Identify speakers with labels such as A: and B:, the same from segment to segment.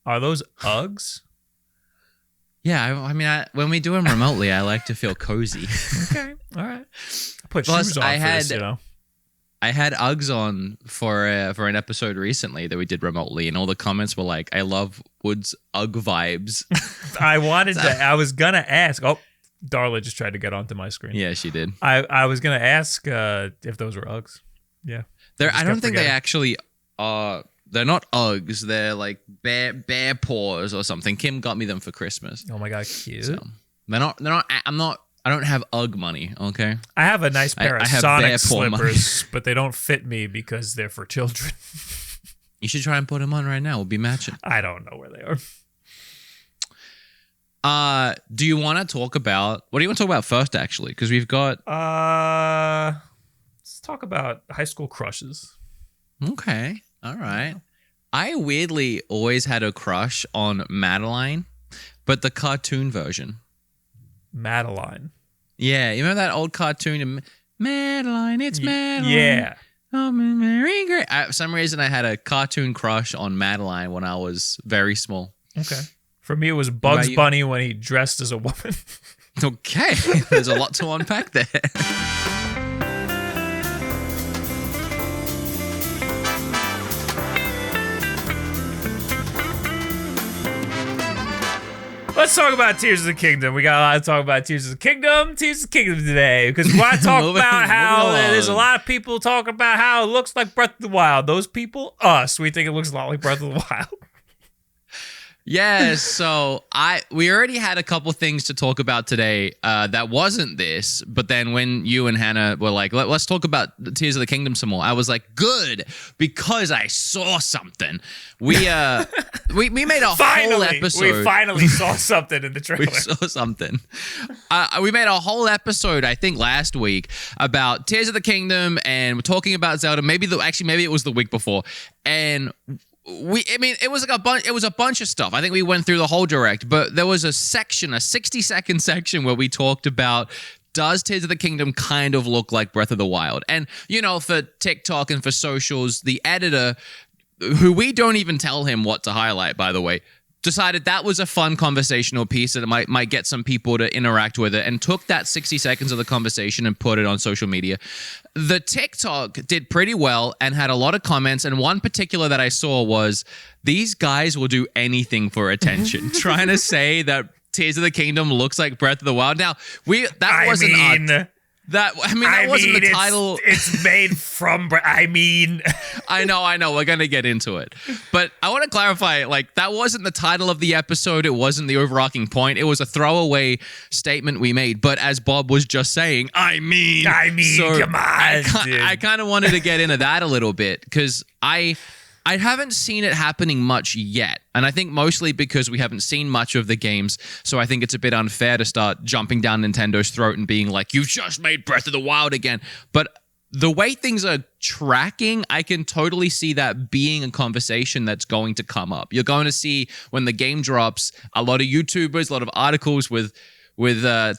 A: Are those Uggs?
B: Yeah, I mean, when we do them remotely, I like to feel cozy.
A: Okay, all right. I put
B: Plus,
A: shoes on for this, you know.
B: I had Uggs on for an episode recently that we did remotely, and all the comments were like, "I love Wood's Ugg vibes."
A: I was gonna ask. Oh, Darla just tried to get onto my screen.
B: Yeah, she did.
A: I was gonna ask if those were Uggs. Yeah,
B: I don't think they actually are. They're not Uggs. They're like bear paws or something. Kim got me them for Christmas.
A: Oh my god, cute.
B: So they're not. I don't have Ugg money. Okay.
A: I have a nice pair of
B: I have
A: Sonic
B: bear paw
A: slippers, but they don't fit me because they're for children.
B: You should try and put them on right now. We'll be matching.
A: I don't know where they
B: are. Do you want to talk about? What do you want to talk about first? Actually, because we've got.
A: Let's talk about high school crushes.
B: Okay. All right. I weirdly always had a crush on Madeline, but the cartoon version.
A: Madeline.
B: Yeah, you remember that old cartoon, Madeline? It's Madeline.
A: Yeah.
B: Oh, Mary Gray. For some reason, I had a cartoon crush on Madeline when I was very small.
A: Okay. For me, it was Bugs Bunny when he dressed as a woman.
B: Okay, there's a lot to unpack there.
A: Let's talk about Tears of the Kingdom. We got a lot to talk about Tears of the Kingdom today, because we want to talk about how there's a lot of people talking about how it looks like Breath of the Wild. Those people, us, we think it looks a lot like Breath of the Wild.
B: Yeah, so we already had a couple things to talk about today that wasn't this, but then when you and Hannah were like, let's talk about Tears of the Kingdom some more, I was like, good, because I saw something. We made a whole episode.
A: We finally saw something in the trailer.
B: We saw something. We made a whole episode, I think, last week about Tears of the Kingdom, and we're talking about Zelda. Maybe it was the week before, and it was like a bunch of stuff. I think we went through the whole direct, but there was a 60-second section where we talked about, does Tears of the Kingdom kind of look like Breath of the Wild? And, for TikTok and for socials, the editor, who we don't even tell him what to highlight, by the way, decided that was a fun conversational piece that might get some people to interact with it, and took that 60 seconds of the conversation and put it on social media. The TikTok did pretty well and had a lot of comments, and one particular that I saw was, these guys will do anything for attention, trying to say that Tears of the Kingdom looks like Breath of the Wild. Now, that wasn't the title.
A: It's made from. I
B: know. We're gonna get into it, but I want to clarify. Like, that wasn't the title of the episode. It wasn't the overarching point. It was a throwaway statement we made. But as Bob was just saying, so
A: come on.
B: I kind of wanted to get into that a little bit, because I haven't seen it happening much yet. And I think mostly because we haven't seen much of the games. So I think it's a bit unfair to start jumping down Nintendo's throat and being like, you've just made Breath of the Wild again. But the way things are tracking, I can totally see that being a conversation that's going to come up. You're going to see, when the game drops, a lot of YouTubers, a lot of articles with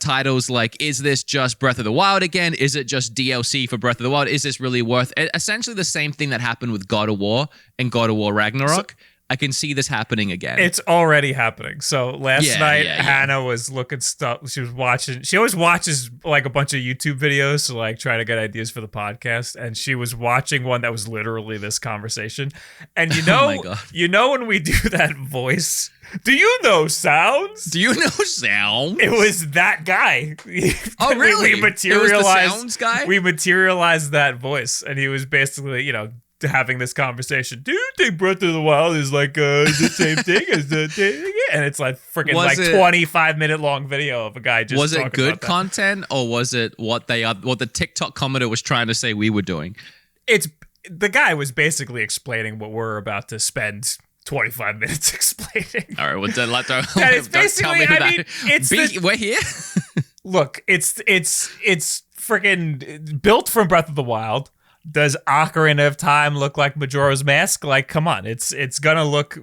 B: titles like, is this just Breath of the Wild again? Is it just DLC for Breath of the Wild? Is this really worth it? Essentially the same thing that happened with God of War and God of War Ragnarok. I can see this happening again.
A: It's already happening. So last night, Hannah was looking stuff. She was watching. She always watches like a bunch of YouTube videos to like try to get ideas for the podcast. And she was watching one that was literally this conversation. And
B: oh my God.
A: When we do that voice, do you know sounds?
B: Do you know sounds?
A: It was that guy.
B: Oh, really?
A: We materialized.
B: It was the sounds guy?
A: We materialized that voice, and he was basically, having this conversation. Do you think Breath of the Wild is like the same thing as the thing? And it's like freaking 25-minute long video of a guy just
B: was
A: talking
B: it good
A: about
B: content, or was it what the TikTok commenter was trying to say we were doing?
A: The guy was basically explaining what we're about to spend 25 minutes explaining.
B: All right, well,
A: it's basically,
B: we're here.
A: Look, it's freaking built from Breath of the Wild. Does Ocarina of Time look like Majora's Mask? Like, come on, it's gonna look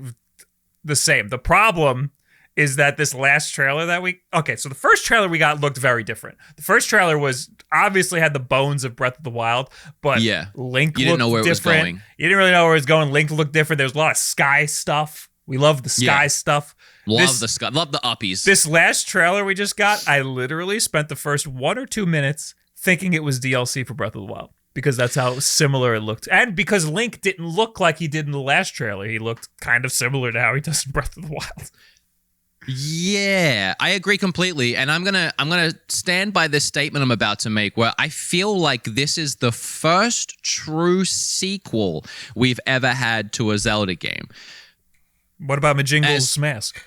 A: the same. The problem is that this last trailer so the first trailer we got looked very different. The first trailer was obviously had the bones of Breath of the Wild, but Link looked different. You didn't know where it was going. You didn't really know where it was going. Link looked different. There was a lot of sky stuff. We love the sky stuff.
B: Love the sky. Love the uppies.
A: This last trailer we just got, I literally spent the first 1 or 2 minutes thinking it was DLC for Breath of the Wild because that's how similar it looked. And because Link didn't look like he did in the last trailer. He looked kind of similar to how he does in Breath of the Wild.
B: Yeah, I agree completely, and I'm gonna stand by this statement I'm about to make, where I feel like this is the first true sequel we've ever had to a Zelda game.
A: What about Majingle's mask?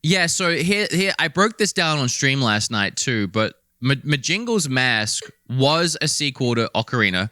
B: Yeah, so here I broke this down on stream last night too, but Majingle's Mask was a sequel to Ocarina.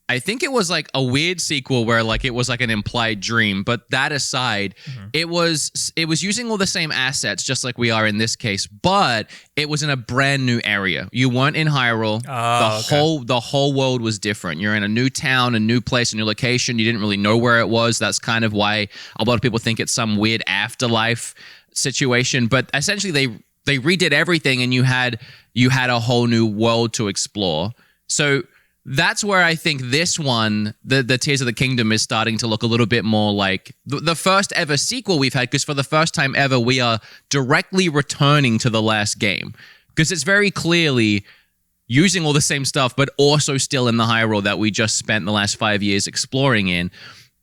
B: I think it was like a weird sequel where like it was like an implied dream, but that aside, it was using all the same assets just like we are in this case, but it was in a brand new area. You weren't in Hyrule. The whole world was different. You're in a new town, a new place, a new location. You didn't really know where it was. That's kind of why a lot of people think it's some weird afterlife situation, but essentially they redid everything and you had a whole new world to explore. So that's where I think this one, the Tears of the Kingdom, is starting to look a little bit more like the first ever sequel we've had, because for the first time ever, we are directly returning to the last game. Because it's very clearly using all the same stuff, but also still in the Hyrule that we just spent the last 5 years exploring in.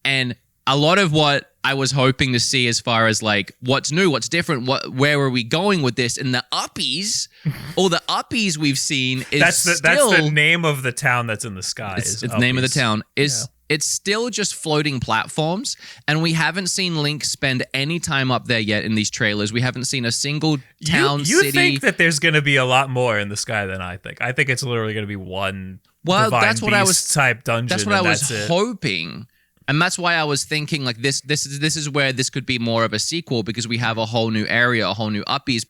B: And a lot of what I was hoping to see as far as like what's new, what's different, where are we going with this? And the uppies, all the uppies we've seen is
A: that's the name of the town that's in the sky.
B: It's the name of the town It's still just floating platforms, and we haven't seen Link spend any time up there yet in these trailers. We haven't seen a single town,
A: you
B: city.
A: think that there's going to be a lot more in the sky than I think. I think it's literally going to be one.
B: That's what I was
A: type dungeon.
B: That's what I was hoping. And that's why I was thinking like this is where this could be more of a sequel, because we have a whole new area, a whole new uppies.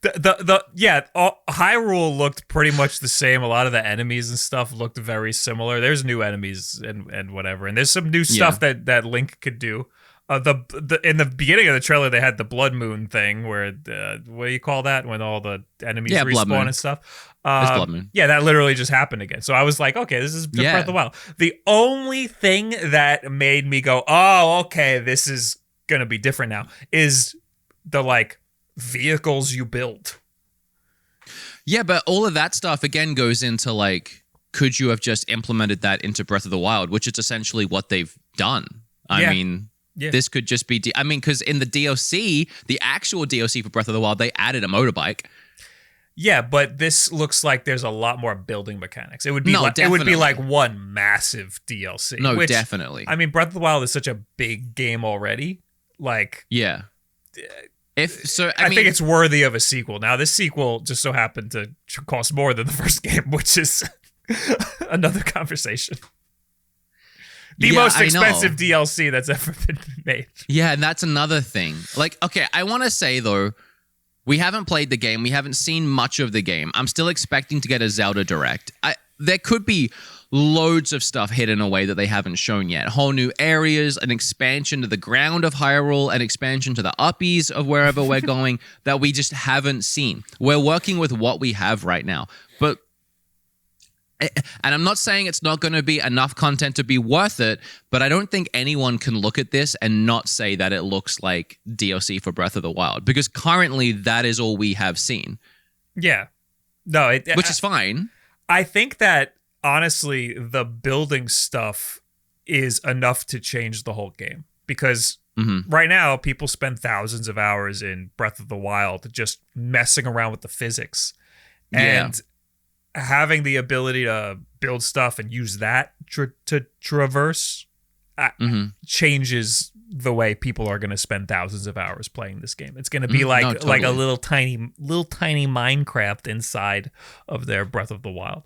A: Hyrule looked pretty much the same. A lot of the enemies and stuff looked very similar. There's new enemies and whatever, and there's some new stuff that Link could do. In the beginning of the trailer, they had the Blood Moon thing, where what do you call that when all the enemies respawn and stuff?
B: It's Blood Moon.
A: Yeah, that literally just happened again. So I was like, okay, this is Breath of the Wild. The only thing that made me go, oh, okay, this is gonna be different now, is the like vehicles you build.
B: Yeah, but all of that stuff again goes into like, could you have just implemented that into Breath of the Wild, which is essentially what they've done. I mean. Yeah. This could just be, because in the DLC, the actual DLC for Breath of the Wild, they added a motorbike.
A: Yeah, but this looks like there's a lot more building mechanics. It would be like one massive DLC.
B: No, definitely.
A: I mean, Breath of the Wild is such a big game already. Like,
B: yeah. I
A: think it's worthy of a sequel. Now, this sequel just so happened to cost more than the first game, which is another conversation. The most expensive DLC that's ever been made.
B: Yeah, and that's another thing. Like, okay, I want to say, though, we haven't played the game. We haven't seen much of the game. I'm still expecting to get a Zelda Direct. There could be loads of stuff hidden away that they haven't shown yet. Whole new areas, an expansion to the ground of Hyrule, an expansion to the uppies of wherever we're going that we just haven't seen. We're working with what we have right now. And I'm not saying it's not going to be enough content to be worth it, but I don't think anyone can look at this and not say that it looks like DLC for Breath of the Wild, because currently that is all we have seen.
A: Yeah. No,
B: which is fine.
A: I think that, honestly, the building stuff is enough to change the whole game, because right now people spend thousands of hours in Breath of the Wild just messing around with the physics. And having the ability to build stuff and use that to traverse changes the way people are going to spend thousands of hours playing this game. It's going to be like a little tiny Minecraft inside of their Breath of the Wild.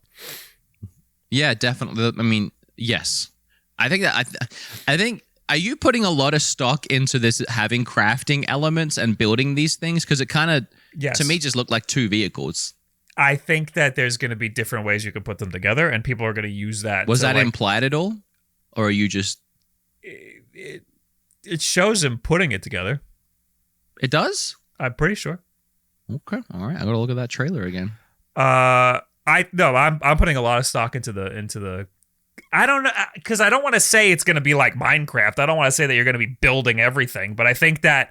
B: Yeah, definitely. I mean, yes. I think are you putting a lot of stock into this having crafting elements and building these things? Because it kind of, to me, just looked like two vehicles.
A: I think that there's going to be different ways you can put them together, and people are going to use that.
B: Was that implied at all? Or are you just...
A: It shows him putting it together.
B: It does?
A: I'm pretty sure.
B: Okay. All right. I got to look at that trailer again.
A: I'm putting a lot of stock into the I don't know, because I don't want to say it's going to be like Minecraft. I don't want to say that you're going to be building everything, but I think that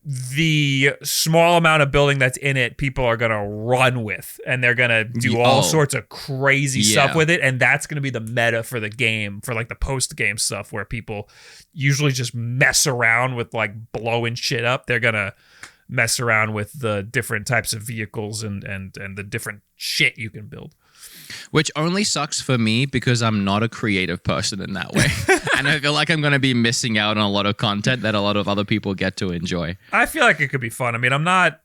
A: the small amount of building that's in it, people are gonna run with, and they're gonna do all sorts of crazy stuff with it, and that's gonna be the meta for the game, for like the post-game stuff, where people usually just mess around with like blowing shit up. They're gonna mess around with the different types of vehicles and the different shit you can build.
B: Which only sucks for me because I'm not a creative person in that way. And I feel like I'm going to be missing out on a lot of content that a lot of other people get to enjoy.
A: I feel like it could be fun. I mean, I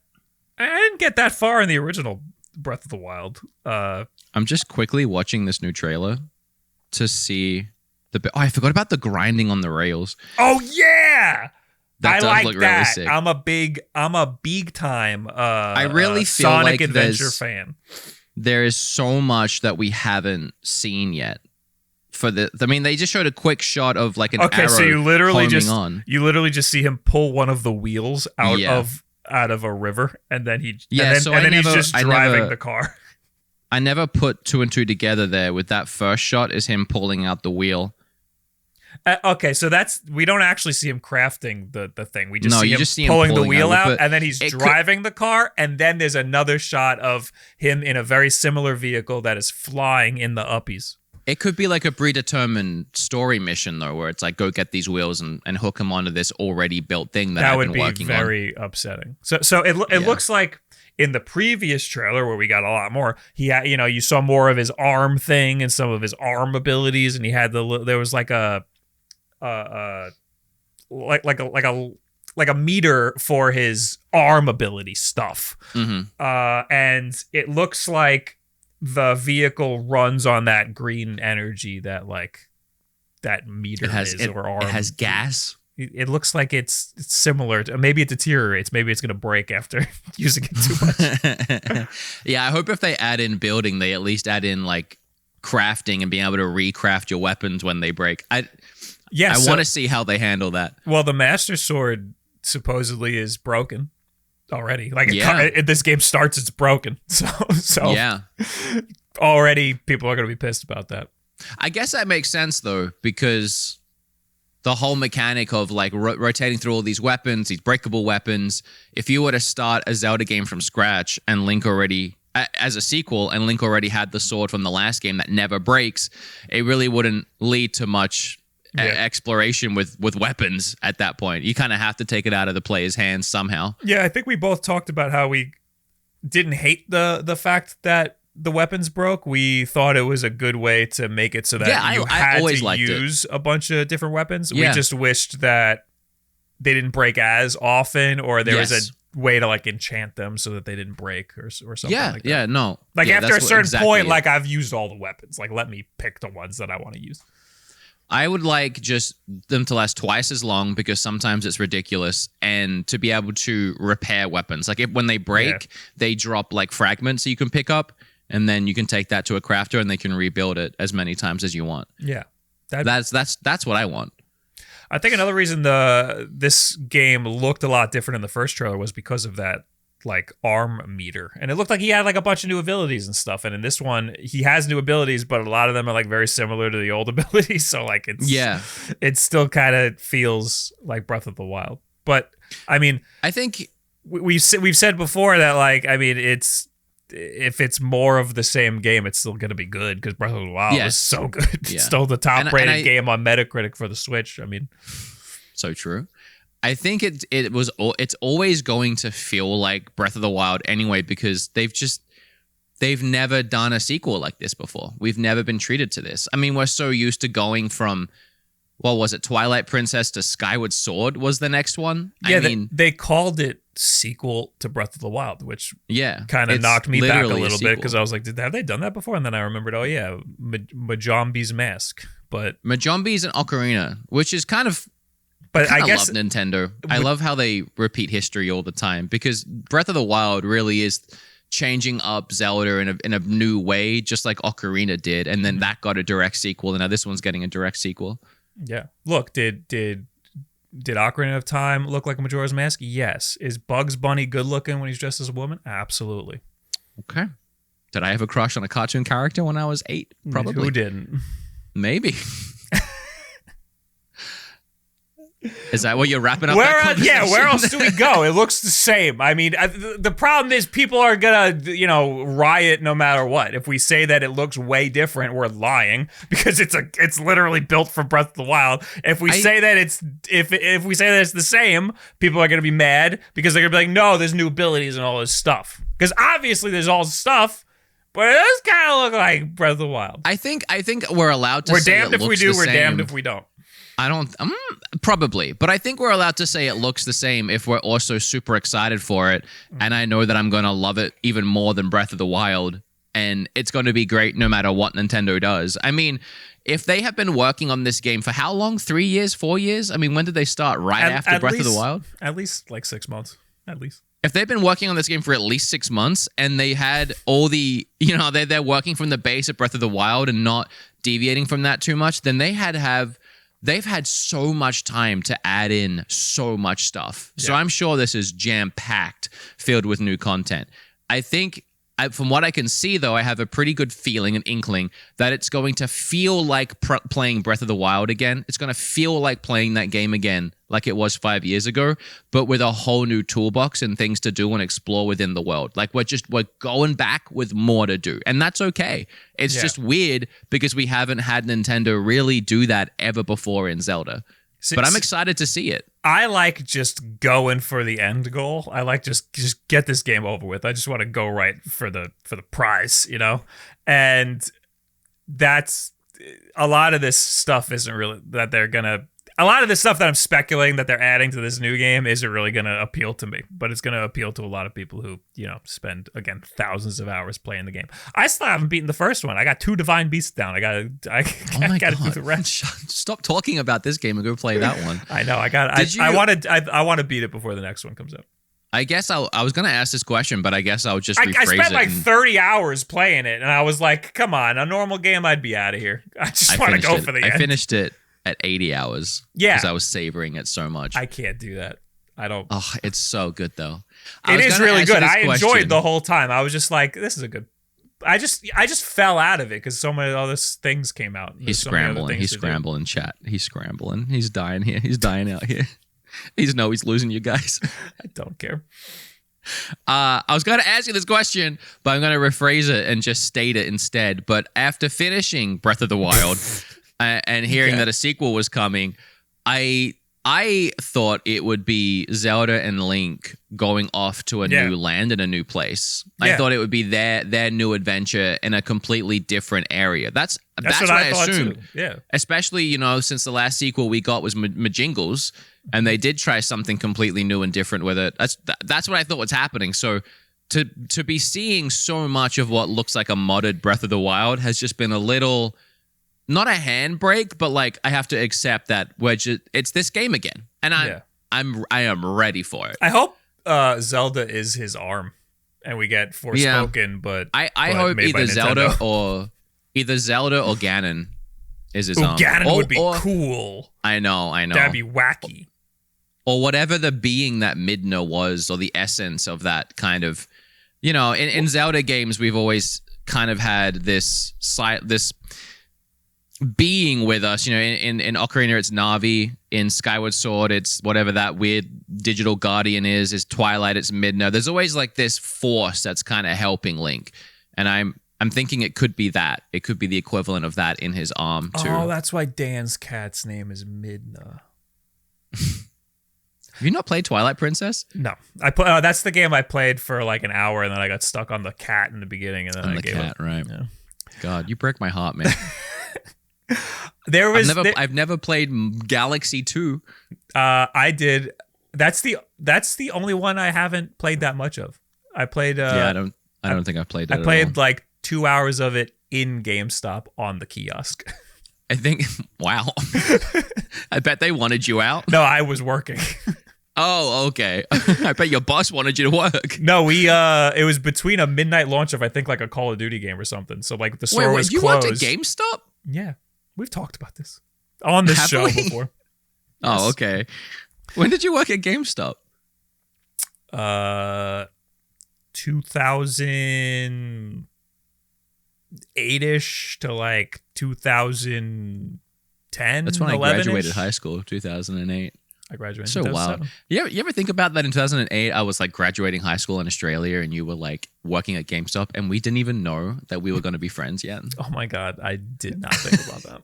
A: didn't get that far in the original Breath of the Wild.
B: I'm just quickly watching this new trailer to see I forgot about the grinding on the rails.
A: Oh, yeah!
B: That
A: I
B: does
A: like
B: look
A: that.
B: really sick.
A: I'm a big time
B: I really feel
A: Sonic
B: like
A: Adventure fan.
B: There is so much that we haven't seen yet. They just showed a quick shot of like an arrow.
A: So you literally
B: just
A: see him pull one of the wheels out of a river, and then he's just driving the car.
B: I never put two and two together there with that first shot is him pulling out the wheel.
A: Okay, so we don't actually see him crafting the thing. We just see him pulling the wheel out, and then he's driving the car, and then there's another shot of him in a very similar vehicle that is flying in the uppies.
B: It could be like a predetermined story mission, though, where it's like, go get these wheels and hook him onto this already built thing that I've been working on. That would be
A: very upsetting. So it looks like in the previous trailer, where we got a lot more, he had, you saw more of his arm thing and some of his arm abilities, and he had there was like a meter for his arm ability stuff.
B: Mm-hmm.
A: And it looks like the vehicle runs on that green energy that meter or arm.
B: It has gas.
A: It looks like it's similar to, maybe it deteriorates. Maybe it's going to break after using it too much.
B: Yeah, I hope if they add in building, they at least add in like crafting and being able to recraft your weapons when they break. I want to see how they handle that.
A: Well, the Master Sword supposedly is broken already. This game starts, it's broken. So
B: yeah,
A: already people are going to be pissed about that.
B: I guess that makes sense though, because the whole mechanic of like rotating through all these weapons, these breakable weapons. If you were to start a Zelda game from scratch and Link already as a sequel, and Link already had the sword from the last game that never breaks, it really wouldn't lead to much exploration with weapons at that point. You kind of have to take it out of the player's hands somehow.
A: Yeah, I think we both talked about how we didn't hate the fact that the weapons broke. We thought it was a good way to make it so that you had to use a bunch of different weapons. Yeah. We just wished that they didn't break as often, or there was a way to like enchant them so that they didn't break or something like that.
B: Yeah, no.
A: Like after a certain point, like I've used all the weapons. Like let me pick the ones that I want to use.
B: I would like just them to last twice as long, because sometimes it's ridiculous, and to be able to repair weapons. Like when they break, they drop like fragments that you can pick up, and then you can take that to a crafter and they can rebuild it as many times as you want.
A: Yeah.
B: That's what I want.
A: I think another reason this game looked a lot different in the first trailer was because of that like arm meter, and it looked like he had like a bunch of new abilities and stuff, and in this one he has new abilities, but a lot of them are like very similar to the old abilities, so like it still kind of feels like Breath of the Wild. But I mean, I think we've said before that like, I mean, if it's more of the same game, it's still going to be good, because Breath of the Wild is so good. It's still the top rated game on Metacritic for the Switch. I mean,
B: so true. I think it's always going to feel like Breath of the Wild anyway, because they've never done a sequel like this before. We've never been treated to this. I mean, we're so used to going from, what was it, Twilight Princess to Skyward Sword was the next one.
A: Yeah, they called it sequel to Breath of the Wild, which kind of knocked me back a little bit, because I was like, have they done that before? And then I remembered, oh yeah, Majombi's Mask. But
B: Majombi's an Ocarina, which is kind of...
A: But I guess
B: love Nintendo. I love how they repeat history all the time, because Breath of the Wild really is changing up Zelda in a new way, just like Ocarina did, and then that got a direct sequel, and now this one's getting a direct sequel.
A: Yeah. Look, did Ocarina of Time look like a Majora's Mask? Yes. Is Bugs Bunny good looking when he's dressed as a woman? Absolutely.
B: Okay. Did I have a crush on a cartoon character when I was 8? Probably.
A: Who didn't?
B: Maybe. Is that what you're wrapping up?
A: Where else do we go? It looks the same. I mean, the problem is people are gonna, riot no matter what. If we say that it looks way different, we're lying because it's literally built for Breath of the Wild. If we say that if we say that it's the same, people are gonna be mad because they're gonna be like, no, there's new abilities and all this stuff. Because obviously there's all this stuff. But it does kind of look like Breath of the Wild.
B: I think we're allowed to.
A: We're
B: say
A: damned
B: it
A: if we
B: looks
A: do.
B: the
A: We're
B: same.
A: damned if we don't.
B: I don't. Probably, but I think we're allowed to say it looks the same if we're also super excited for it, and I know that I'm going to love it even more than Breath of the Wild, and it's going to be great no matter what Nintendo does. I mean, if they have been working on this game for how long? 3 years, 4 years? I mean, when did they start? Right after Breath of the Wild?
A: At least like 6 months. At least.
B: If they've been working on this game for at least 6 months and they had all the, they're working from the base of Breath of the Wild and not deviating from that too much, then they've had so much time to add in so much stuff. Yeah. So I'm sure this is jam-packed, filled with new content. I think, from what I can see, though, I have a pretty good feeling, an inkling, that it's going to feel like playing Breath of the Wild again. It's going to feel like playing that game again, like it was 5 years ago, but with a whole new toolbox and things to do and explore within the world. Like we're going back with more to do, and that's okay. It's just weird because we haven't had Nintendo really do that ever before in Zelda. But I'm excited to see it.
A: I like just going for the end goal. I like just get this game over with. I just want to go right for the prize, And that's a lot of this stuff isn't really that they're gonna. A lot of this stuff that I'm speculating that they're adding to this new game isn't really going to appeal to me, but it's going to appeal to a lot of people who, spend, again, thousands of hours playing the game. I still haven't beaten the first one. I got 2 Divine Beasts down. I got to do the rest.
B: Stop talking about this game and go play that one.
A: I know. I want to beat it before the next one comes out.
B: I guess I was going to ask this question, but I guess I'll just rephrase it.
A: I spent like 30 hours playing it, and I was like, come on, a normal game, I'd be out of here. I just want to go for the end.
B: I finished it at 80 hours. Yeah. Because I was savoring it so much.
A: I can't do that. I don't.
B: Oh, it's so good, though.
A: It is really good. I enjoyed the whole time. I was just like, this is a good. I just fell out of it because so many other things came out.
B: He's scrambling. He's scrambling, chat. He's scrambling. He's dying here. He's dying out here. He's losing you guys.
A: I don't care.
B: I was going to ask you this question, but I'm going to rephrase it and just state it instead. But after finishing Breath of the Wild and hearing that a sequel was coming, I thought it would be Zelda and Link going off to a new land and a new place. I thought it would be their new adventure in a completely different area. That's what I assumed.
A: Too. Yeah.
B: Especially, since the last sequel we got was Majingles, and they did try something completely new and different with it. That's what I thought was happening. So to be seeing so much of what looks like a modded Breath of the Wild has just been a little, not a handbrake, but like I have to accept that it's this game again, and I am ready for it.
A: I hope Zelda is his arm, and we get Forspoken. But
B: I hope either Zelda or Ganon is his arm.
A: Ganon would be cool.
B: I know.
A: That'd be wacky.
B: Or whatever the being that Midna was, or the essence of that kind of, in Zelda games, we've always kind of had this being with us. In Ocarina, it's Navi. In Skyward Sword, it's whatever that weird digital guardian is. Is Twilight, it's Midna. There's always like this force that's kind of helping Link, and I'm thinking it could be that. It could be the equivalent of that in his arm too.
A: Oh, that's why Dan's cat's name is Midna.
B: Have you not played Twilight Princess?
A: No, that's the game I played for like an hour, and then I got stuck on the cat in the beginning, and then I gave up.
B: Right?
A: Yeah.
B: God, you break my heart, man. I've never played Galaxy 2.
A: I did. That's the only one I haven't played that much of. I played.
B: I don't think I've played it.
A: I played like 2 hours of it in GameStop on the kiosk.
B: I think. Wow. I bet they wanted you out.
A: No, I was working.
B: Oh, okay. I bet your boss wanted you to work.
A: No, it was between a midnight launch of I think like a Call of Duty game or something. So like the store was closed.
B: You worked at GameStop?
A: Yeah, we've talked about this on this show before.
B: Oh, okay. When did you work at GameStop?
A: 2008-ish to like 2010.
B: That's when I graduated high school, 2008.
A: I graduated
B: So
A: in
B: wild.
A: 2007.
B: You ever think about that? In 2008, I was like graduating high school in Australia, and you were like working at GameStop, and we didn't even know that we were going to be friends yet.
A: Oh my God, I did not think about that.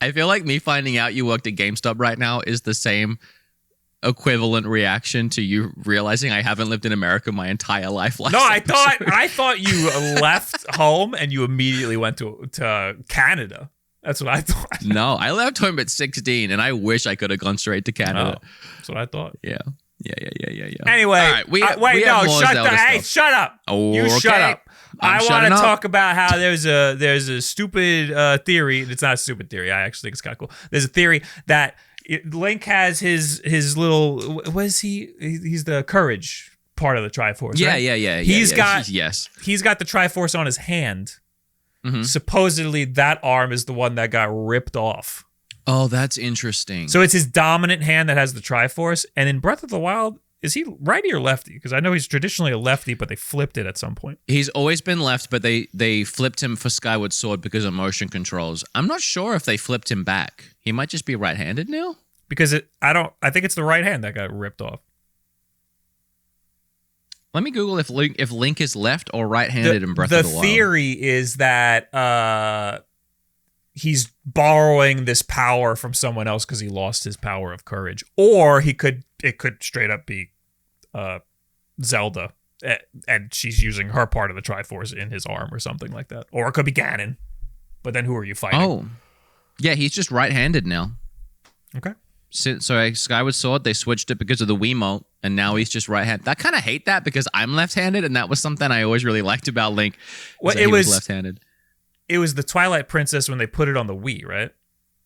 B: I feel like me finding out you worked at GameStop right now is the same equivalent reaction to you realizing I haven't lived in America my entire life.
A: No, I thought you left home and you immediately went to Canada. That's what I thought.
B: No, I left home at 16, and I wish I could have gone straight to Canada.
A: Oh, that's what I thought.
B: Yeah.
A: Anyway,
B: all right,
A: shut up.
B: Oh,
A: You
B: okay.
A: shut up.
B: I'm
A: I want
B: shutting
A: to
B: up.
A: talk about how there's a stupid theory. It's not a stupid theory. I actually think it's kind of cool. There's a theory that Link has his little. What is he? He's the courage part of the Triforce.
B: Yeah,
A: right?
B: yeah.
A: He's got the Triforce on his hand.
B: Mm-hmm.
A: Supposedly, that arm is the one that got ripped off.
B: Oh, that's interesting.
A: So it's his dominant hand that has the Triforce. And in Breath of the Wild, is he righty or lefty? Because I know he's traditionally a lefty, but they flipped it at some point.
B: He's always been left, but they flipped him for Skyward Sword because of motion controls. I'm not sure if they flipped him back. He might just be right-handed now.
A: Because I think it's the right hand that got ripped off.
B: Let me Google if Link is left or right-handed in Breath of the Wild.
A: The theory is that he's borrowing this power from someone else because he lost his power of courage, or it could straight up be Zelda, and she's using her part of the Triforce in his arm or something like that, or it could be Ganon. But then who are you fighting?
B: Oh, yeah, he's just right-handed now.
A: Okay.
B: So Skyward Sword, they switched it because of the Wiimote, and now he's just right-handed. I kind of hate that because I'm left-handed, and that was something I always really liked about Link. He was left-handed.
A: It was the Twilight Princess when they put it on the Wii, right?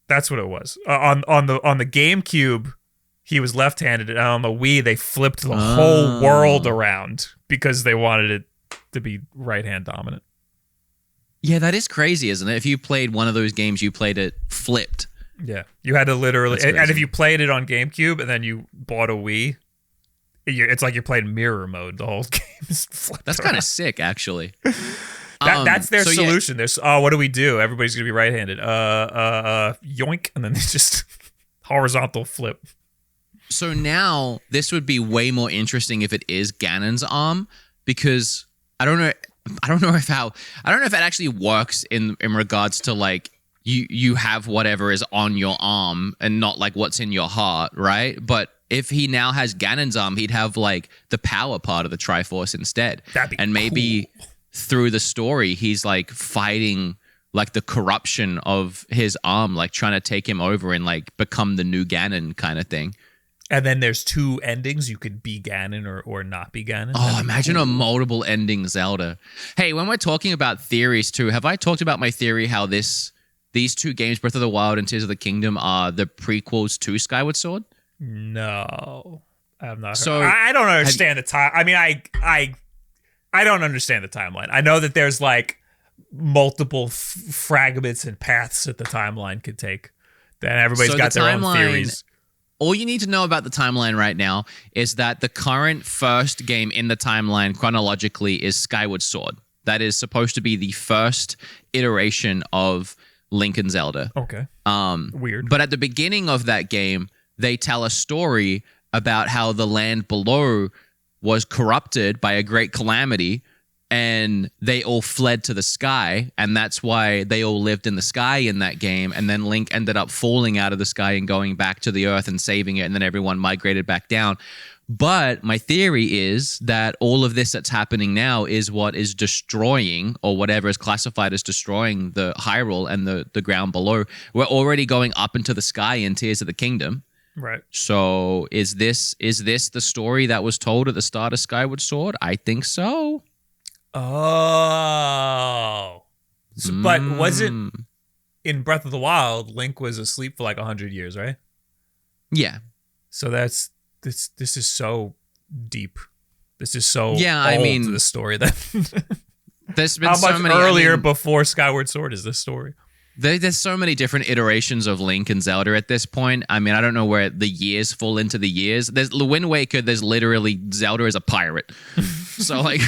A: That's what it was. On the GameCube, he was left-handed, and on the Wii, they flipped the whole world around because they wanted it to be right-hand dominant.
B: Yeah, that is crazy, isn't it? If you played one of those games, you played it flipped.
A: Yeah, you had to literally, and if you played it on GameCube and then you bought a Wii, it's like you're playing mirror mode. The whole game is flipped.
B: That's kind of sick, actually.
A: That's their solution. There's what do we do? Everybody's gonna be right-handed. Yoink, and then it's just horizontal flip.
B: So now this would be way more interesting if it is Ganon's arm, because I don't know if it actually works in regards to like. You have whatever is on your arm and not like what's in your heart, right? But if he now has Ganon's arm, he'd have like the power part of the Triforce instead.
A: That'd be
B: and maybe through the story, he's like fighting like the corruption of his arm, like trying to take him over and like become the new Ganon kind of thing.
A: And then there's two endings. You could be Ganon or not be Ganon.
B: Oh, imagine a multiple ending Zelda. Hey, when we're talking about theories too, have I talked about my theory how these two games, Breath of the Wild and Tears of the Kingdom, are the prequels to Skyward Sword?
A: No, I have not.
B: So
A: I don't understand the time. I mean, I don't understand the timeline. I know that there's like multiple fragments and paths that the timeline could take. Then everybody's got their own theories.
B: All you need to know about the timeline right now is that the current first game in the timeline chronologically is Skyward Sword. That is supposed to be the first iteration of Link and Zelda.
A: Okay. Weird.
B: But at the beginning of that game, they tell a story about how the land below was corrupted by a great calamity, and they all fled to the sky, and that's why they all lived in the sky in that game. And then Link ended up falling out of the sky and going back to the earth and saving it, and then everyone migrated back down. But my theory is that all of this that's happening now is what is destroying, or whatever is classified as destroying, the Hyrule and the ground below. We're already going up into the sky in Tears of the Kingdom.
A: Right.
B: So is this the story that was told at the start of Skyward Sword? I think so.
A: Oh. But was it in Breath of the Wild, Link was asleep for like 100 years, right?
B: Yeah.
A: So that's this is so deep. This is so
B: old
A: to the story that
B: there's been
A: how
B: so
A: much
B: many
A: earlier before Skyward Sword is this story?
B: There's so many different iterations of Link and Zelda at this point. I mean, I don't know where the years fall into the years. There's Wind Waker, there's literally Zelda is a pirate. So like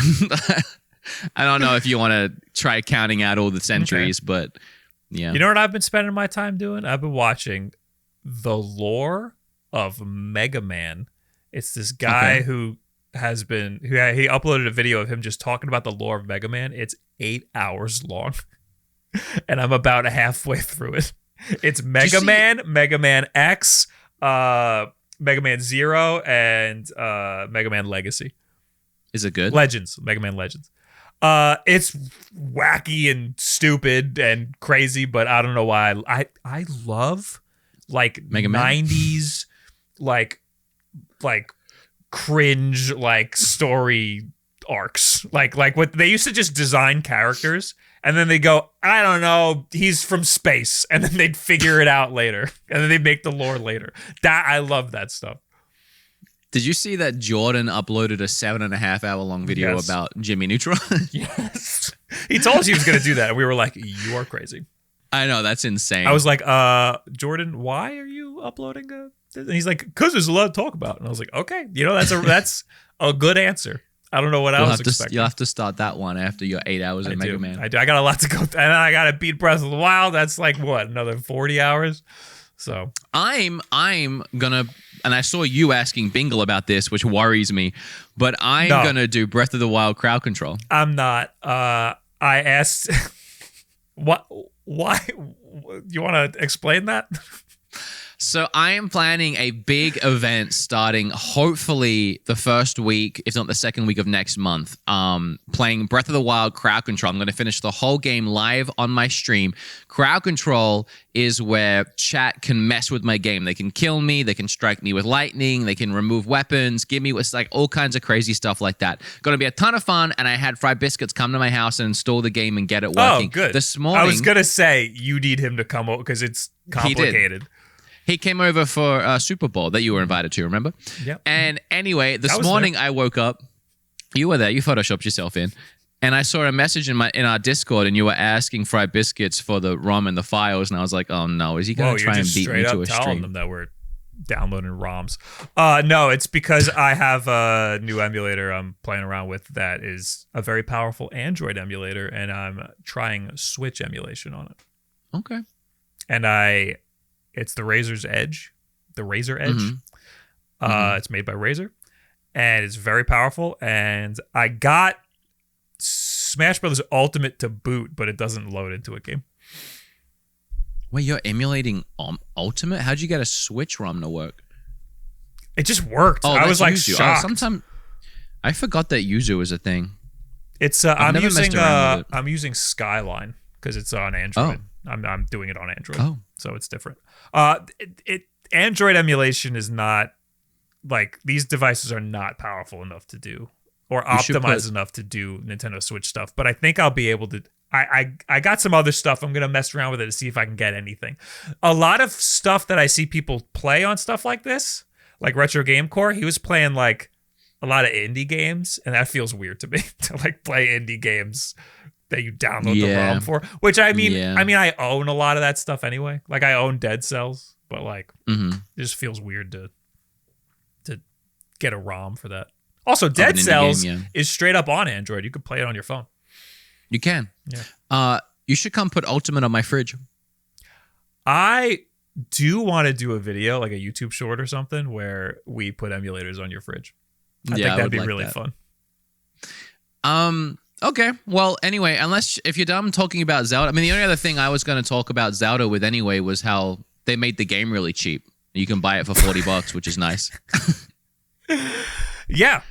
B: I don't know if you want to try counting out all the centuries, but yeah.
A: You know what I've been spending my time doing? I've been watching the lore of Mega Man. It's this guy who he uploaded a video of him just talking about the lore of Mega Man. It's 8 hours long, and I'm about halfway through it. It's Mega Man, Mega Man X, Mega Man Zero, and Mega Man Legacy.
B: Is it good?
A: Legends, Mega Man Legends. It's wacky and stupid and crazy, but I don't know why. I love like
B: Mega Man?
A: 90s like cringe like story arcs. Like what they used to just design characters and then they go, I don't know, he's from space, and then they'd figure it out later. And then they'd make the lore later. That I love that stuff.
B: Did you see that Jordan uploaded a 7.5 hour long video about Jimmy Neutron?
A: Yes. He told us he was going to do that. And we were like, you are crazy.
B: I know, that's insane.
A: I was like, Jordan, why are you uploading this? And he's like, because there's a lot to talk about. And I was like, okay, that's a good answer. I don't know what I was expecting.
B: You'll have to start that one after your 8 hours in Mega Man.
A: I do. I got a lot to go. And I got to beat Breath of the Wild. That's like, what, another 40 hours? So
B: I'm gonna, and I saw you asking Bingle about this, which worries me, but I'm gonna do Breath of the Wild crowd control.
A: I'm not. I asked, what? Why? You want to explain that?
B: So I am planning a big event starting hopefully the first week, if not the second week of next month, playing Breath of the Wild crowd control. I'm going to finish the whole game live on my stream. Crowd control is where chat can mess with my game. They can kill me. They can strike me with lightning. They can remove weapons, give me like all kinds of crazy stuff like that. Going to be a ton of fun. And I had Fried Biscuits come to my house and install the game and get it working.
A: Oh, good.
B: This morning,
A: I was going to say you need him to come over because it's complicated.
B: He came over for Super Bowl that you were invited to, remember?
A: Yeah.
B: And anyway, this morning I woke up. You were there. You photoshopped yourself in. And I saw a message in our Discord, and you were asking Fried Biscuits for the ROM and the files. And I was like, oh, no. Is he going to try and beat me to a stream?
A: Telling them that we're downloading ROMs. No, it's because I have a new emulator I'm playing around with that is a very powerful Android emulator, and I'm trying Switch emulation on it.
B: Okay.
A: And it's the Razor's Edge, the Razer Edge.
B: Mm-hmm.
A: It's made by Razer, and it's very powerful. And I got Smash Brothers Ultimate to boot, but it doesn't load into a game.
B: Wait, you're emulating Ultimate? How'd you get a Switch ROM to work?
A: It just worked.
B: Oh,
A: I was like
B: Yuzu.
A: shocked.
B: Sometimes I forgot that Yuzu was a thing.
A: It's I'm using Skyline because it's on Android. I'm doing it on Android, so it's different. Android emulation is not like these devices are not powerful enough to do or optimized enough to do Nintendo Switch stuff. But I think I'll be able to. I got some other stuff. I'm gonna mess around with it to see if I can get anything. A lot of stuff that I see people play on stuff like this, like Retro Game Core, he was playing like a lot of indie games, and that feels weird to me to like play indie games that you download the ROM for, which I mean, I own a lot of that stuff anyway. Like I own Dead Cells, but like it just feels weird to get a ROM for that. Also, Dead Cells is straight up on Android. You could play it on your phone.
B: You can.
A: Yeah.
B: You should come put Ultimate on my fridge.
A: I do want to do a video, like a YouTube short or something, where we put emulators on your fridge. I think that'd be really fun.
B: Okay. Well, anyway, if you're done talking about Zelda, I mean, the only other thing I was going to talk about Zelda with anyway was how they made the game really cheap. You can buy it for $40, which is nice.
A: Yeah.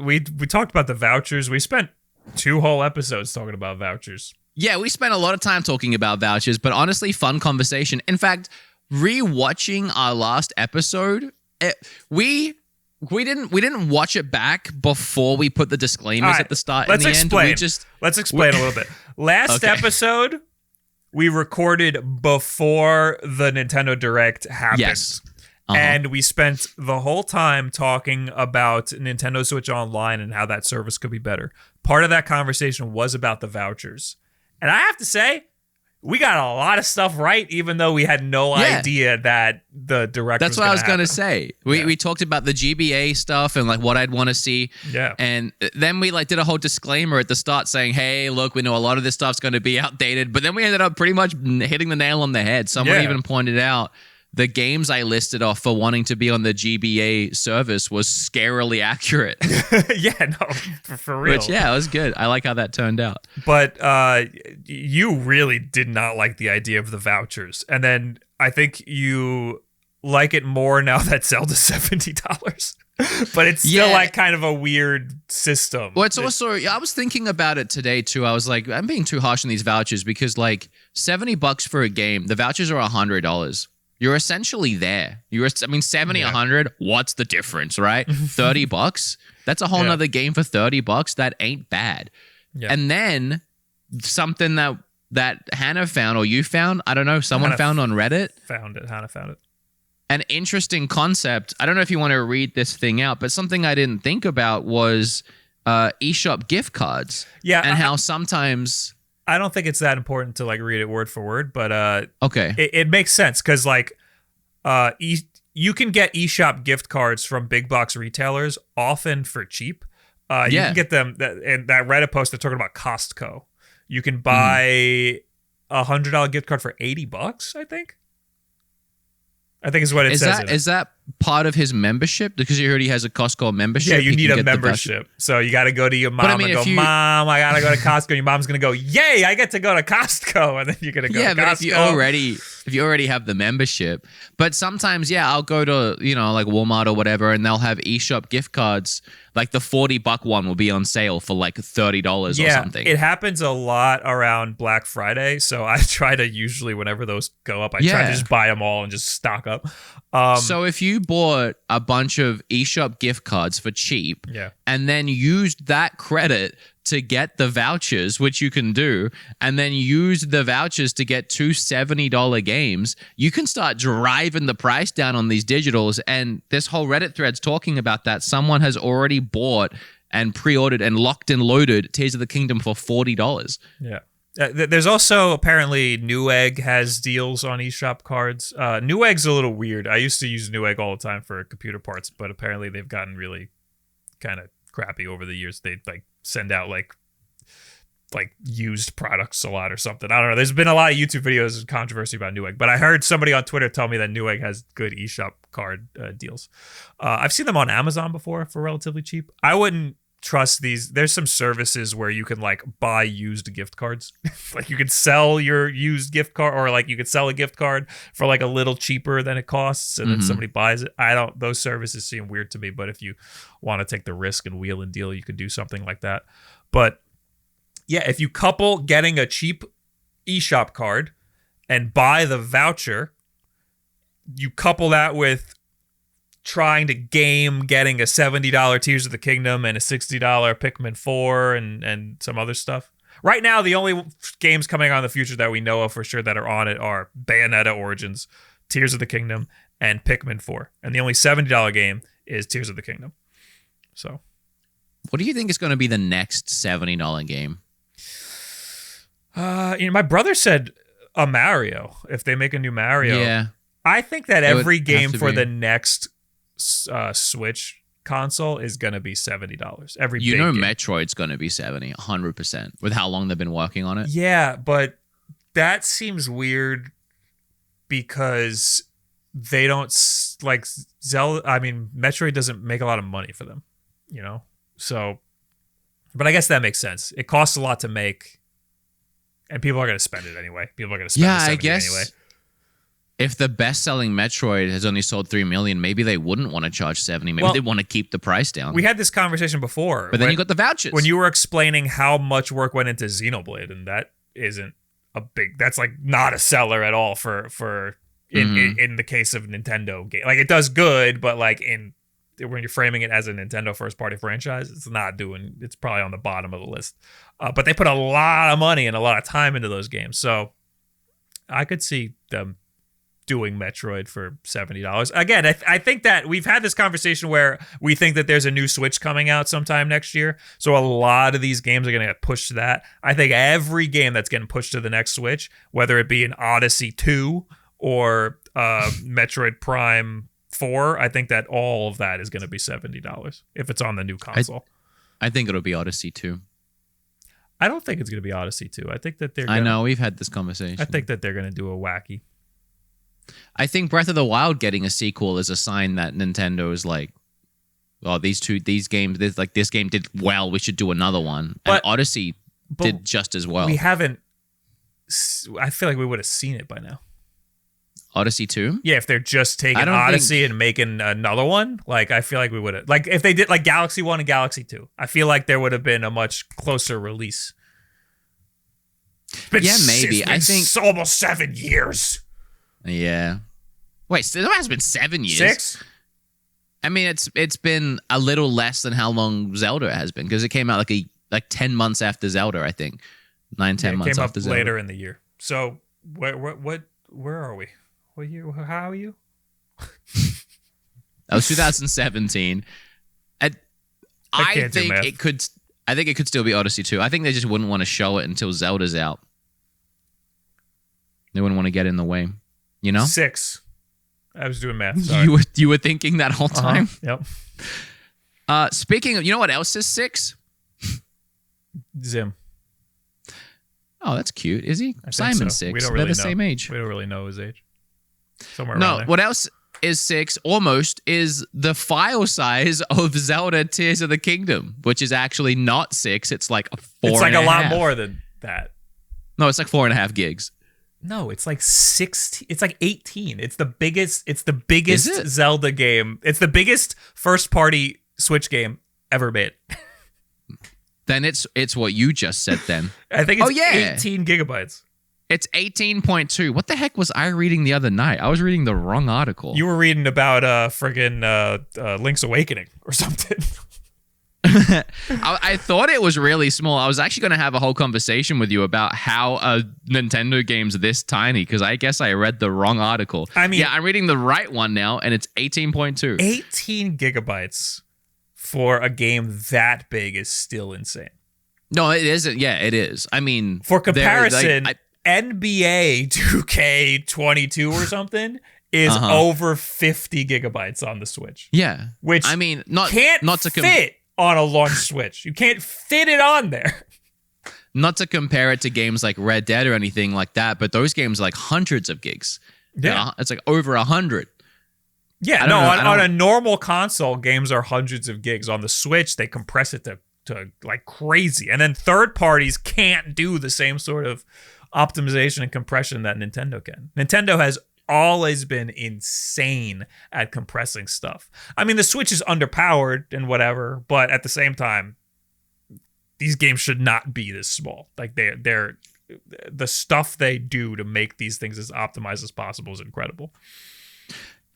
A: We talked about the vouchers. We spent 2 whole episodes talking about vouchers.
B: Yeah, we spent a lot of time talking about vouchers, but honestly, fun conversation. In fact, rewatching our last episode, we didn't watch it back before we put the disclaimers at the start and the end.
A: Let's explain a little bit. Last episode, we recorded before the Nintendo Direct happened.
B: Yes.
A: And we spent the whole time talking about Nintendo Switch Online and how that service could be better. Part of that conversation was about the vouchers. And I have to say, we got a lot of stuff right, even though we had no idea that the Direct
B: That's what I was going to say. We talked about the GBA stuff and like what I'd want to see.
A: Yeah.
B: And then we like did a whole disclaimer at the start saying, hey, look, we know a lot of this stuff's going to be outdated. But then we ended up pretty much hitting the nail on the head. Someone even pointed out the games I listed off for wanting to be on the GBA service was scarily accurate.
A: Yeah, no, for real.
B: Which, yeah, it was good. I like how that turned out.
A: But you really did not like the idea of the vouchers. And then I think you like it more now that Zelda's $70. But it's still like kind of a weird system.
B: Well, it's also, I was thinking about it today too. I was like, I'm being too harsh on these vouchers because like $70 for a game, the vouchers are $100. You're essentially there. 70, 100, what's the difference, right? $30, that's a whole nother game for $30. That ain't bad. Yeah. And then something that Hannah found, or you found, I don't know, someone found on Reddit.
A: Hannah found it.
B: An interesting concept. I don't know if you want to read this thing out, but something I didn't think about was eShop gift cards.
A: Yeah.
B: And how sometimes...
A: I don't think it's that important to like read it word for word, but
B: okay,
A: it makes sense because like you can get eShop gift cards from big box retailers often for cheap. You can get them, and that Reddit post they're talking about Costco. You can buy $100 gift card for $80, I think is what it says.
B: Is that part of his membership? Because you heard he has a Costco membership.
A: Yeah, you need a membership. So you got to go to your mom and go, Mom, I got to go to Costco. Your mom's going to go, yay, I get to go to Costco. And then you're going to go to Costco.
B: Yeah, but if you already have the membership. But sometimes, I'll go to, like Walmart or whatever, and they'll have eShop gift cards. Like the $40 one will be on sale for like $30 or something.
A: It happens a lot around Black Friday. So I try to usually, whenever those go up, I try to just buy them all and just stock up.
B: So if you bought a bunch of eShop gift cards for cheap and then used that credit to get the vouchers, which you can do, and then use the vouchers to get two $70 games, you can start driving the price down on these digitals. And this whole Reddit thread's talking about that. Someone has already bought and pre-ordered and locked and loaded Tears of the Kingdom for $40.
A: Yeah. There's also apparently Newegg has deals on eShop cards. Newegg's a little weird. I used to use Newegg all the time for computer parts, but apparently they've gotten really kind of crappy over the years. They like send out like used products a lot or something. I don't know. There's been a lot of YouTube videos and controversy about Newegg, but I heard somebody on Twitter tell me that Newegg has good eShop card deals. I've seen them on Amazon before for relatively cheap. I wouldn't trust these. There's some services where you can like buy used gift cards. Like you could sell your used gift card, or like you could sell a gift card for like a little cheaper than it costs, and then somebody buys it. Those services seem weird to me, but if you want to take the risk and wheel and deal, you could do something like that. But yeah, if you couple getting a cheap eShop card and buy the voucher, you couple that with trying to getting a $70 Tears of the Kingdom and a $60 Pikmin 4 and some other stuff. Right now, the only games coming on in the future that we know of for sure that are on it are Bayonetta Origins, Tears of the Kingdom, and Pikmin 4. And the only $70 game is Tears of the Kingdom. So,
B: what do you think is going to be the next $70 game?
A: My brother said a Mario. If they make a new Mario,
B: yeah,
A: I think that every game for the next Switch console is going to be $70. Every big game.
B: Metroid's going to be 70, 100% with how long they've been working on it.
A: Yeah, but that seems weird because they don't like Zelda. I mean, Metroid doesn't make a lot of money for them, So, but I guess that makes sense. It costs a lot to make, and people are going to spend it anyway. People are going to spend the 70
B: I guess
A: anyway.
B: If the best-selling Metroid has only sold 3 million, maybe they wouldn't want to charge 70. Maybe they want to keep the price down.
A: We had this conversation before.
B: But then you got the vouchers.
A: When you were explaining how much work went into Xenoblade, and that isn't that's like not a seller at all for in the case of Nintendo game. Like it does good, but like when you're framing it as a Nintendo first-party franchise, it's probably on the bottom of the list. But they put a lot of money and a lot of time into those games. So I could see them doing Metroid for $70. Again, I think that we've had this conversation where we think that there's a new Switch coming out sometime next year. So a lot of these games are going to get pushed to that. I think every game that's getting pushed to the next Switch, whether it be an Odyssey 2 or Metroid Prime 4, I think that all of that is going to be $70 if it's on the new console.
B: I think it'll be Odyssey 2.
A: I don't think it's going to be Odyssey 2. I think that
B: I know, we've had this conversation.
A: I think that they're going to do a wacky.
B: I think Breath of the Wild getting a sequel is a sign that Nintendo is like, oh, these games, this game did well. We should do another one. And Odyssey did just as well.
A: We haven't. I feel like we would have seen it by now.
B: Odyssey 2?
A: Yeah, if they're just taking Odyssey and making another one, like I feel like we would have. Like if they did like Galaxy 1 and Galaxy 2, I feel like there would have been a much closer release.
B: Yeah, maybe. I think
A: it's almost 7 years.
B: Yeah. Wait, so it has been 7 years.
A: 6?
B: I mean, it's been a little less than how long Zelda has been, because it came out like 10 months after Zelda, I think. 10 months after Zelda.
A: Later in the year. So where are we? What year? How are you?
B: That was 2017. I think it could still be Odyssey 2. I think they just wouldn't want to show it until Zelda's out. They wouldn't want to get in the way, you know?
A: 6. I was doing math. Sorry.
B: You were thinking that whole time?
A: Yep.
B: Speaking of, you know what else is 6?
A: Zim.
B: Oh, that's cute. Is he? Simon's 6.
A: We don't really
B: They're the
A: know.
B: same age.
A: We don't really know his age. Somewhere around there.
B: What else is 6 almost is the file size of Zelda Tears of the Kingdom, which is actually not 6. It's like 4.
A: It's like a lot more than that.
B: No, it's like 4.5 gigs.
A: No, it's like 16. It's like 18. It's the biggest Zelda game. It's the biggest first party Switch game ever made.
B: Then it's what you just said then.
A: I think it's 18 gigabytes.
B: It's 18.2. What the heck was I reading the other night? I was reading the wrong article.
A: You were reading about Link's Awakening or something.
B: I thought it was really small. I was actually going to have a whole conversation with you about how a Nintendo game's this tiny, because I guess I read the wrong article. I mean, yeah, I'm reading the right one now, and it's 18.2.
A: 18 gigabytes for a game that big is still insane.
B: No, it isn't. Yeah, it is. I mean,
A: for comparison, NBA 2K22 or something is over 50 gigabytes on the Switch.
B: Yeah.
A: Which
B: I mean, not to
A: fit on a launch Switch. You can't fit it on there.
B: Not to compare it to games like Red Dead or anything like that, but those games are like hundreds of gigs.
A: Yeah.
B: It's like over 100.
A: Yeah, on a normal console, games are hundreds of gigs. On the Switch, they compress it to like crazy. And then third parties can't do the same sort of optimization and compression that Nintendo can. Nintendo has always been insane at compressing stuff. I mean, the Switch is underpowered and whatever, but at the same time, these games should not be this small. Like they're the stuff they do to make these things as optimized as possible is incredible.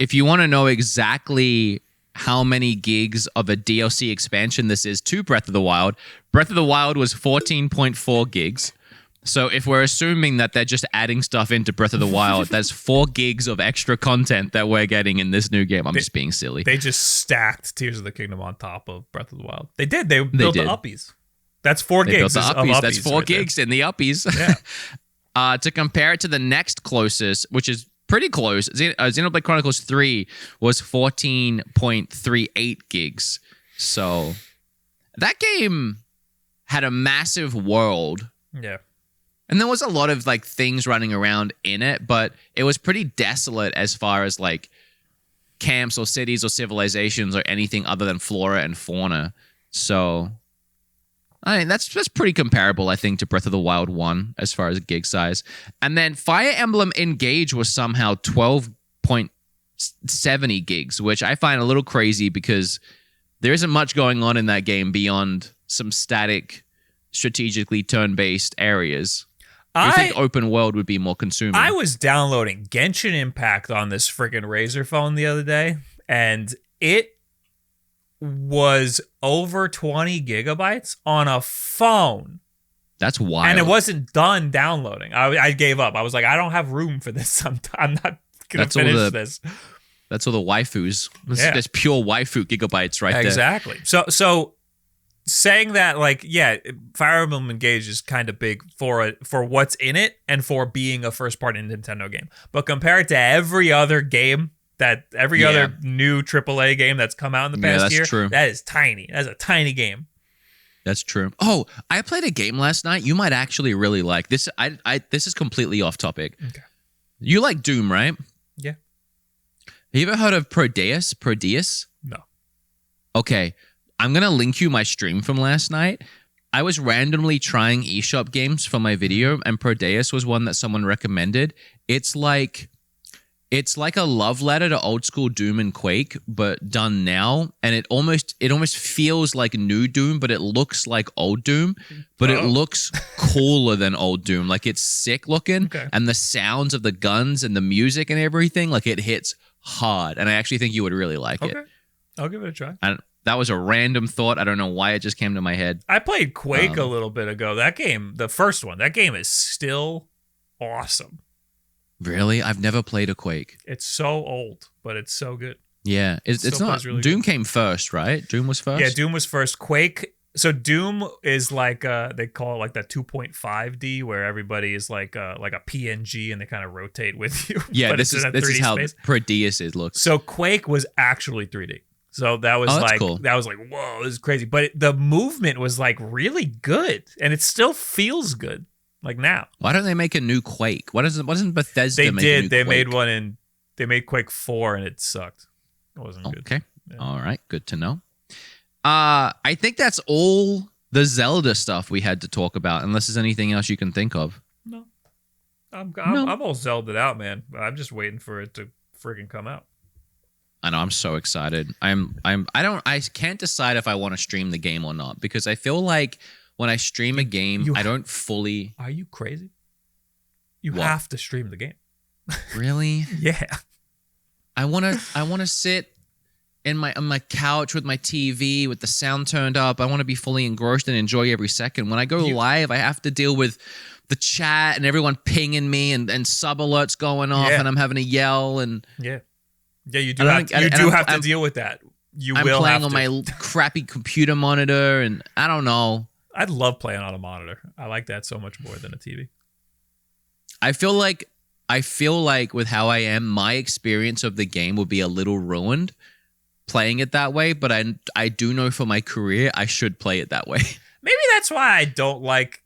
B: If you want to know exactly how many gigs of a DLC expansion this is to Breath of the Wild was 14.4 gigs. So if we're assuming that they're just adding stuff into Breath of the Wild, that's 4 gigs of extra content that we're getting in this new game. I'm just being silly.
A: They just stacked Tears of the Kingdom on top of Breath of the Wild. They did. They built the uppies. That's 4 gigs.
B: Built the uppies. That's 4 gigs in the uppies.
A: Yeah.
B: To compare it to the next closest, which is pretty close, Xenoblade Chronicles 3 was 14.38 gigs. So that game had a massive world.
A: Yeah.
B: And there was a lot of like things running around in it, but it was pretty desolate as far as like camps or cities or civilizations or anything other than flora and fauna. So I mean, that's pretty comparable, I think, to Breath of the Wild 1 as far as gig size. And then Fire Emblem Engage was somehow 12.70 gigs, which I find a little crazy because there isn't much going on in that game beyond some static, strategically turn-based areas. I think open world would be more consuming.
A: I was downloading Genshin Impact on this freaking Razer phone the other day, and it was over 20 gigabytes on a phone.
B: That's wild.
A: And it wasn't done downloading. I gave up. I was like, I don't have room for this. I'm not going to finish this.
B: That's all the waifus. That's pure waifu gigabytes right there.
A: Exactly. So saying that, like, yeah, Fire Emblem Engage is kind of big for what's in it and for being a first-party Nintendo game. But compared to every other game, other new AAA game that's come out in the past year,
B: true.
A: That is tiny. That's a tiny game.
B: That's true. Oh, I played a game last night you might actually really like. This is completely off topic.
A: Okay.
B: You like Doom, right?
A: Yeah.
B: Have you ever heard of Prodeus? Prodeus?
A: No.
B: Okay, I'm going to link you my stream from last night. I was randomly trying eShop games for my video, and Prodeus was one that someone recommended. It's like a love letter to old school Doom and Quake, but done now. And it almost feels like new Doom, but it looks like old Doom. But it looks cooler than old Doom. Like, it's sick looking.
A: Okay.
B: And the sounds of the guns and the music and everything, like, it hits hard. And I actually think you would really like it.
A: Okay. I'll give it a try.
B: That was a random thought. I don't know why it just came to my head.
A: I played Quake a little bit ago. That game, the first one, that game is still awesome.
B: Really? I've never played a Quake.
A: It's so old, but it's so good.
B: Yeah. It's not.
A: Really
B: Doom
A: good.
B: came first, right? Doom was first?
A: Yeah, Doom was first. Quake. So Doom is like, they call it like that 2.5D, where everybody is like a PNG and they kind of rotate with you.
B: Yeah,
A: but
B: this is how Prodeus looks.
A: So Quake was actually 3D. So that was
B: cool.
A: That was like, whoa, this is crazy. But the movement was like really good, and it still feels good. Like now.
B: Why don't they make a new Quake? Why doesn't Bethesda make a new Quake?
A: They made one they made Quake 4 and it sucked. It wasn't good.
B: Okay.
A: Yeah.
B: All right. Good to know. I think that's all the Zelda stuff we had to talk about, unless there's anything else you can think of.
A: No. I'm all Zelda'd out, man. I'm just waiting for it to freaking come out.
B: I know, I'm so excited. I can't decide if I want to stream the game or not, because I feel like when I stream a game, I don't fully.
A: Are you crazy? You
B: What?
A: have to stream the game.
B: Really?
A: Yeah.
B: I wanna sit on my couch with my TV with the sound turned up. I want to be fully engrossed and enjoy every second. When I go live, I have to deal with the chat and everyone pinging me and sub alerts going off, and I'm having to yell and
A: yeah, you do have to deal with that.
B: I'm playing on my crappy computer monitor, and I don't know.
A: I'd love playing on a monitor. I like that so much more than a TV.
B: I feel like with how I am, my experience of the game would be a little ruined playing it that way, but I do know for my career I should play it that way.
A: Maybe that's why I don't like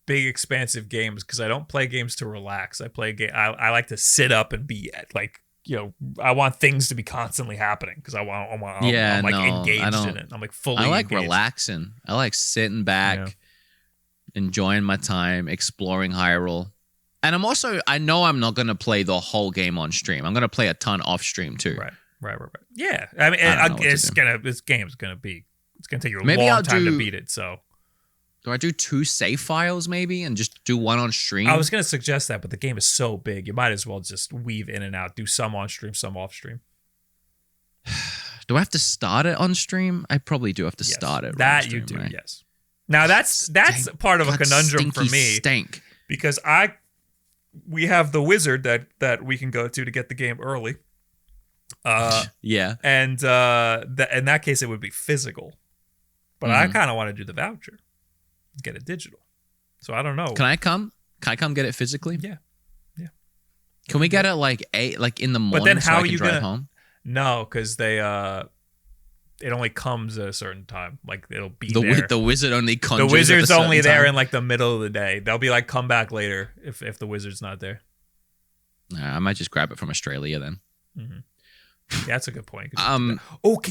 A: big expansive games, because I don't play games to relax. I like to sit up and be like, I want things to be constantly happening, because I'm engaged in it. I'm like fully
B: I like
A: engaged.
B: relaxing. I like sitting back, enjoying my time, exploring Hyrule. And I know I'm not going to play the whole game on stream. I'm going to play a ton off stream too.
A: Right. Yeah. I mean, this game's going to take you a long time to beat it. So
B: do I do 2 save files maybe and just do one on stream?
A: I was going to suggest that, but the game is so big. You might as well just weave in and out, do some on stream, some off stream.
B: Do I have to start it on stream? I probably do have to start it.
A: That
B: on stream,
A: you do,
B: right?
A: Yes. Now that's part of a conundrum for me.
B: Stank.
A: Because we have the wizard that we can go to get the game early.
B: Yeah.
A: And in that case, it would be physical. But I kind of want to do the voucher, get it digital. So I don't know.
B: Can I come get it physically?
A: Yeah.
B: Can we get it like in the morning? But then how are you drive home?
A: No, because it only comes at a certain time. Like it'll be there.
B: The wizard only conjures.
A: The wizard's
B: at
A: only there
B: time.
A: in like the middle of the day. They'll be like, come back later if the wizard's not there.
B: I might just grab it from Australia then.
A: Mm-hmm. Yeah, that's a good point. Can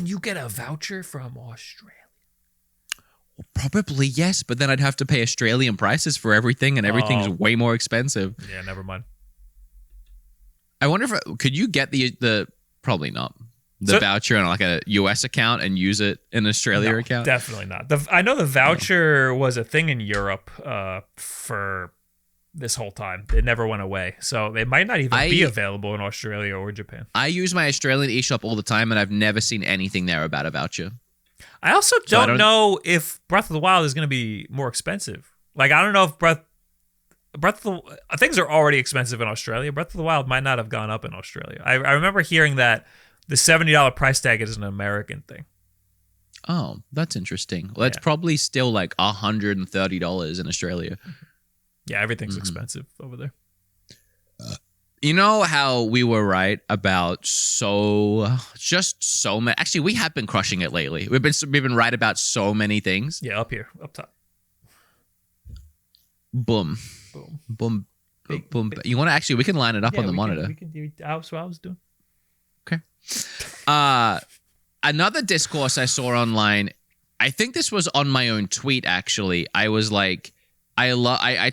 A: you get a voucher from Australia?
B: Well, probably yes, but then I'd have to pay Australian prices for everything, and everything's way more expensive.
A: Yeah, never mind.
B: I wonder if could you get the probably not. The voucher on like a US account and use it in an Australia account?
A: Definitely not. I know the voucher was a thing in Europe for this whole time. It never went away. So it might not even be available in Australia or Japan.
B: I use my Australian eShop all the time, and I've never seen anything there about a voucher.
A: I also don't know if Breath of the Wild is going to be more expensive. Like, I don't know if Breath of the things are already expensive in Australia. Breath of the Wild might not have gone up in Australia. I remember hearing that the $70 price tag is an American thing.
B: Oh, that's interesting. Well, it's probably still like $130 in Australia.
A: Yeah, everything's expensive over there.
B: You know how we were right about so many. Actually, we have been crushing it lately. We've been right about so many things.
A: Yeah, up here, up top.
B: Boom. You want to actually? We can line it up on the monitor.
A: We can do. That's what I was doing.
B: Okay. Another discourse I saw online. I think this was on my own tweet. Actually, I was like, I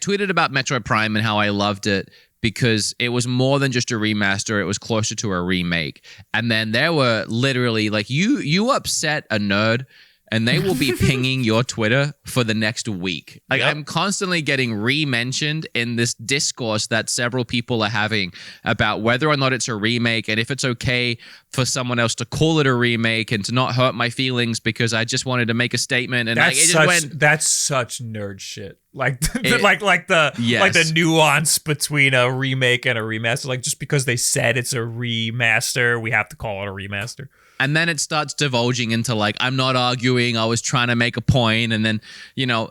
B: tweeted about Metroid Prime and how I loved it because it was more than just a remaster. It was closer to a remake. And then there were literally like you upset a nerd. And they will be pinging your Twitter for the next week. Like I'm constantly getting re-mentioned in this discourse that several people are having about whether or not it's a remake and if it's okay for someone else to call it a remake and to not hurt my feelings because I just wanted to make a statement. And
A: that's such nerd shit. Like the nuance between a remake and a remaster. Like just because they said it's a remaster, we have to call it a remaster.
B: And then it starts divulging into like, I'm not arguing. I was trying to make a point. And then,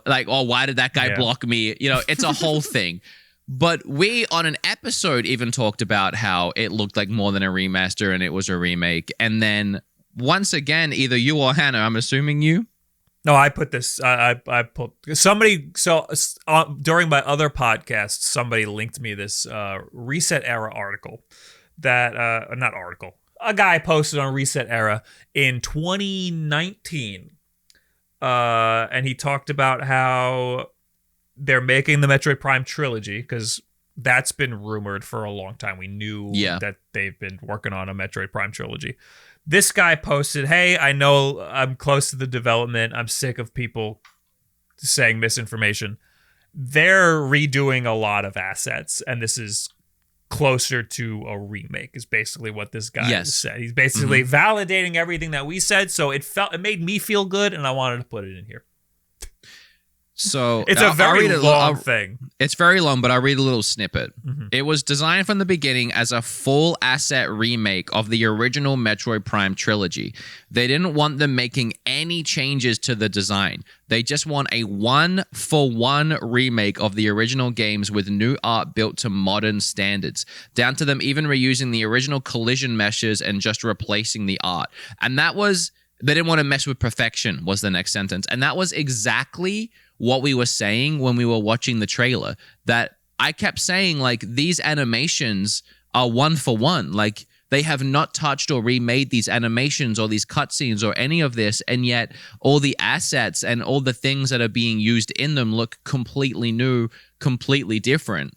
B: like, oh, why did that guy block me? It's a whole thing. But we, on an episode, even talked about how it looked like more than a remaster and it was a remake. And then once again, either you or Hannah, I'm assuming you.
A: No, I put this. I put somebody. So during my other podcast, somebody linked me this Reset Era article that not article. A guy posted on Reset Era in 2019, and he talked about how they're making the Metroid Prime trilogy because that's been rumored for a long time. We knew that they've been working on a Metroid Prime trilogy. This guy posted, hey, I know I'm close to the development. I'm sick of people saying misinformation. They're redoing a lot of assets, and this is closer to a remake is basically what this guy said. He's basically validating everything that we said, so it made me feel good, and I wanted to put it in here.
B: So
A: it's a very long thing.
B: It's very long, but I'll read a little snippet. It was designed from the beginning as a full asset remake of the original Metroid Prime trilogy. They didn't want them making any changes to the design. They just want a one-for-one remake of the original games with new art built to modern standards, down to them even reusing the original collision meshes and just replacing the art. And that was... They didn't want to mess with perfection was the next sentence. And that was exactly what we were saying when we were watching the trailer. That I kept saying, like, these animations are one for one. Like, they have not touched or remade these animations or these cutscenes or any of this. And yet all the assets and all the things that are being used in them look completely new, completely different.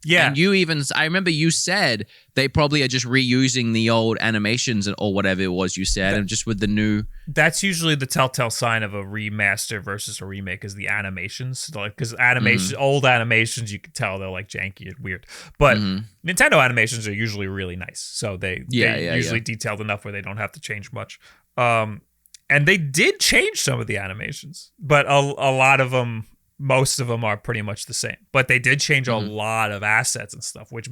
B: Yeah. And I remember you said they probably are just reusing the old animations or whatever it was you said, and just with the new.
A: That's usually the telltale sign of a remaster versus a remake is the animations. Like, because old animations, you can tell they're like janky and weird. But Nintendo animations are usually really nice. So they usually detailed enough where they don't have to change much. And they did change some of the animations, but a lot of them. Most of them are pretty much the same, but they did change a lot of assets and stuff, which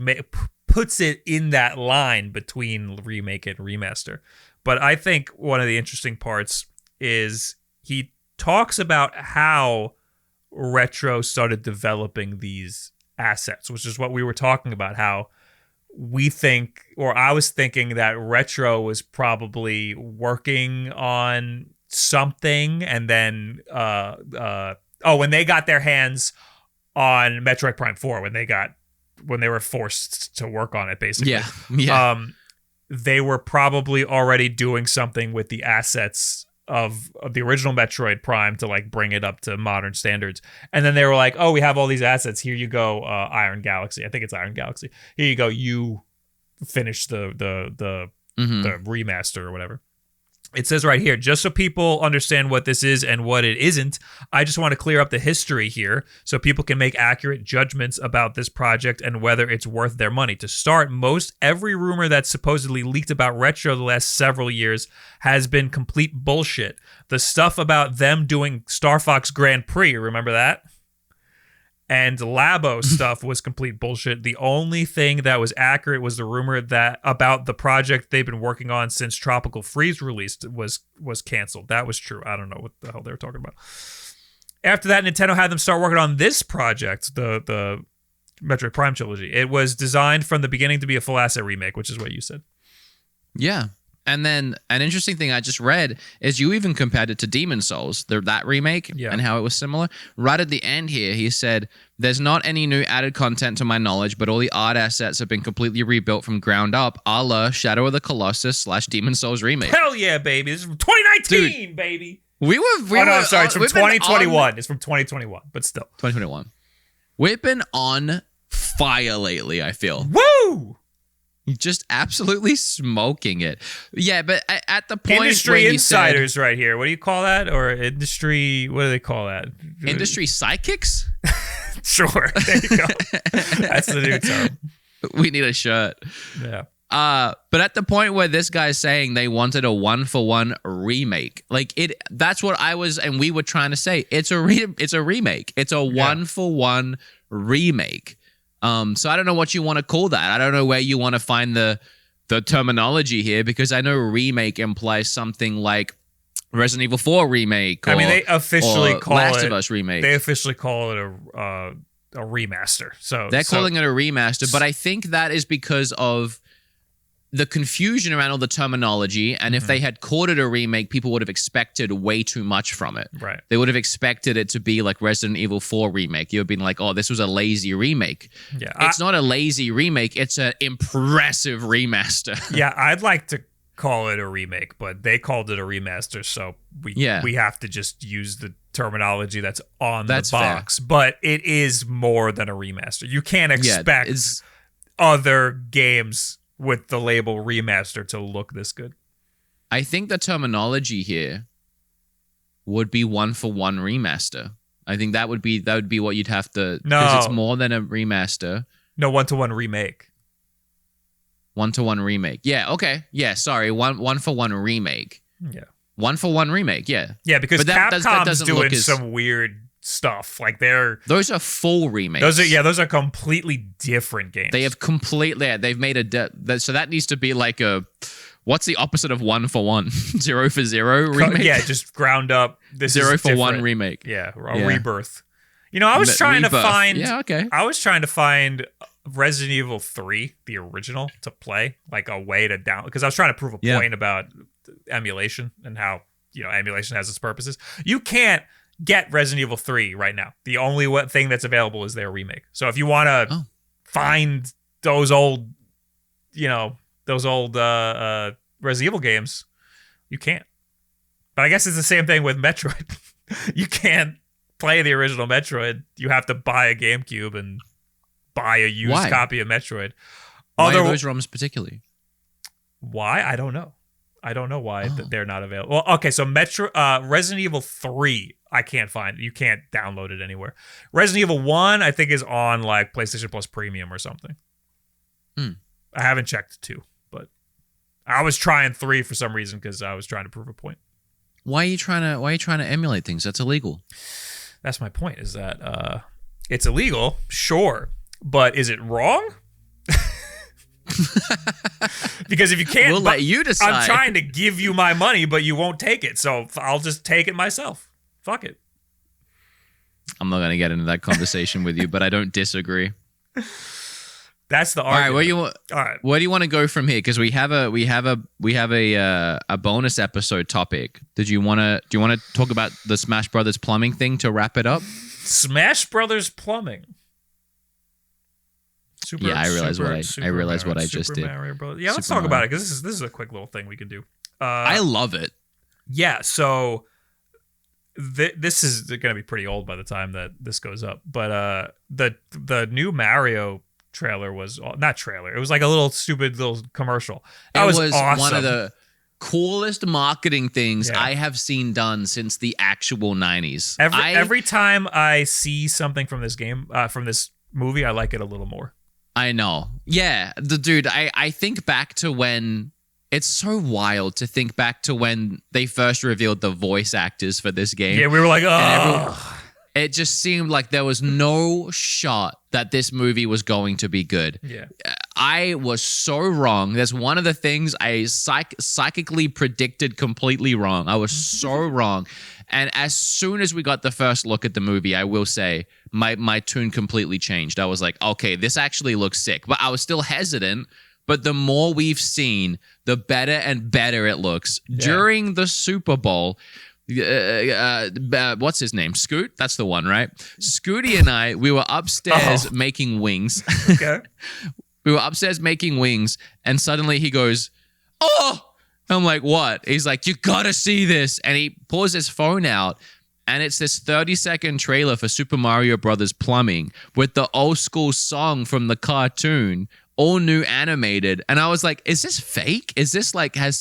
A: puts it in that line between remake and remaster. But I think one of the interesting parts is he talks about how Retro started developing these assets, which is what we were talking about, how we think, or I was thinking that Retro was probably working on something and then when they got their hands on Metroid Prime 4, when they were forced to work on it, basically. They were probably already doing something with the assets of the original Metroid Prime to like bring it up to modern standards. And then they were like, oh, we have all these assets. Here you go, Iron Galaxy. I think it's Iron Galaxy. Here you go. You finish the remaster or whatever. It says right here, just so people understand what this is and what it isn't, I just want to clear up the history here so people can make accurate judgments about this project and whether it's worth their money. To start, every rumor that's supposedly leaked about Retro the last several years has been complete bullshit. The stuff about them doing Star Fox Grand Prix, remember that? And Labo stuff was complete bullshit. The only thing that was accurate was the rumor that about the project they've been working on since Tropical Freeze released was canceled. That was true. I don't know what the hell they were talking about. After that, Nintendo had them start working on this project, the Metroid Prime trilogy. It was designed from the beginning to be a full asset remake, which is what you said.
B: Yeah. And then an interesting thing I just read is you even compared it to Demon Souls, that remake, and how it was similar. Right at the end here, he said, there's not any new added content to my knowledge, but all the art assets have been completely rebuilt from ground up, a la Shadow of the Colossus / Demon Souls remake.
A: Hell yeah, baby. This is from 2019, baby.
B: We were
A: sorry, it's from 2021. It's from 2021, but still.
B: 2021. We've been on fire lately, I feel.
A: Woo!
B: Just absolutely smoking it. Yeah, but at the point
A: industry
B: where
A: insiders
B: said,
A: right here. What do you call that? Or industry, what do they call that?
B: Industry psychics?
A: Sure. There you go. That's the new term.
B: We need a shirt.
A: Yeah.
B: But at the point where this guy's saying they wanted a 1-for-1 remake, that's what I was and we were trying to say. It's a remake. It's a 1-for-1 remake. So I don't know what you want to call that. I don't know where you want to find the terminology here, because I know remake implies something like Resident Evil 4 remake. Or,
A: they officially call
B: Last of Us remake.
A: They officially call it a remaster. So
B: they're calling it a remaster, but I think that is because of the confusion around all the terminology, and if they had called it a remake, people would have expected way too much from it.
A: Right.
B: They would have expected it to be like Resident Evil 4 remake. You would have been like, oh, this was a lazy remake.
A: Yeah.
B: It's not a lazy remake. It's an impressive remaster.
A: Yeah, I'd like to call it a remake, but they called it a remaster, so we have to just use the terminology that's on the box. Fair. But it is more than a remaster. You can't expect other games with the label remaster to look this good.
B: I think the terminology here would be 1-for-1 remaster. I think that would be what you'd have to, because it's more than a remaster.
A: No, 1-to-1 remake.
B: 1-to-1 remake. Yeah, okay. Yeah, sorry. 1-for-1 remake.
A: Yeah.
B: 1-for-1 remake, yeah.
A: Yeah, because Capcom's doing some weird stuff. Like
B: those are full remakes.
A: Those are completely different games.
B: They've made so that needs to be like what's the opposite of 1-for-1? 0-for-0 remake?
A: Yeah, just ground up. This
B: 0-for-1 remake.
A: Yeah, rebirth. I was trying to find.
B: Yeah, okay.
A: I was trying to find Resident Evil 3, the original, to play, like a way to download, because I was trying to prove a point about emulation and how emulation has its purposes. You can't get Resident Evil 3 right now. The only thing that's available is their remake. So if you want to find those old Resident Evil games, you can't. But I guess it's the same thing with Metroid. You can't play the original Metroid. You have to buy a GameCube and buy a used copy of Metroid.
B: Why are those ROMs particularly?
A: Why? I don't know. I don't know why they're not available. Well, okay, so Resident Evil 3, I can't find. You can't download it anywhere. Resident Evil 1, I think, is on like PlayStation Plus Premium or something. I haven't checked 2, but I was trying 3 for some reason because I was trying to prove a point.
B: Why are you trying to emulate things? That's illegal.
A: That's my point, is that it's illegal, sure, but is it wrong? Because if you can't,
B: we'll let you decide.
A: I'm trying to give you my money, but you won't take it, so I'll just take it myself. Fuck it.
B: I'm not going to get into that conversation with you, but I don't disagree.
A: That's the argument.
B: All right, where do you want to go from here? Because we have a bonus episode topic. Do you want to talk about the Smash Brothers plumbing thing to wrap it up?
A: Smash Brothers plumbing.
B: I realize what I just did.
A: Yeah, let's talk about it, because this is a quick little thing we can do.
B: I love it.
A: Yeah, so this is going to be pretty old by the time that this goes up, but the new Mario trailer was not trailer. It was like a little stupid little commercial. That was awesome.
B: One of the coolest marketing things I have seen done since the actual 90s.
A: Every time I see something from this game, from this movie, I like it a little more.
B: I know. Yeah, dude, I think back to when... It's so wild to think back to when they first revealed the voice actors for this game.
A: Yeah, we were like, oh.
B: It just seemed like there was no shot that this movie was going to be good.
A: Yeah.
B: I was so wrong. That's one of the things I psychically predicted completely wrong. I was so wrong. And as soon as we got the first look at the movie, I will say my tune completely changed. I was like, okay, this actually looks sick. But I was still hesitant but the more we've seen, the better and better it looks. Yeah. During the Super Bowl, what's his name? Scoot? That's the one, right? Scooty and I, we were upstairs making wings.
A: Okay.
B: We were upstairs making wings, and suddenly he goes, "Oh!" I'm like, "What?" He's like, "You gotta see this." And he pulls his phone out, and it's this 30-second trailer for Super Mario Brothers Plumbing with the old school song from the cartoon, all new animated. And I was like, is this fake? Is this like, is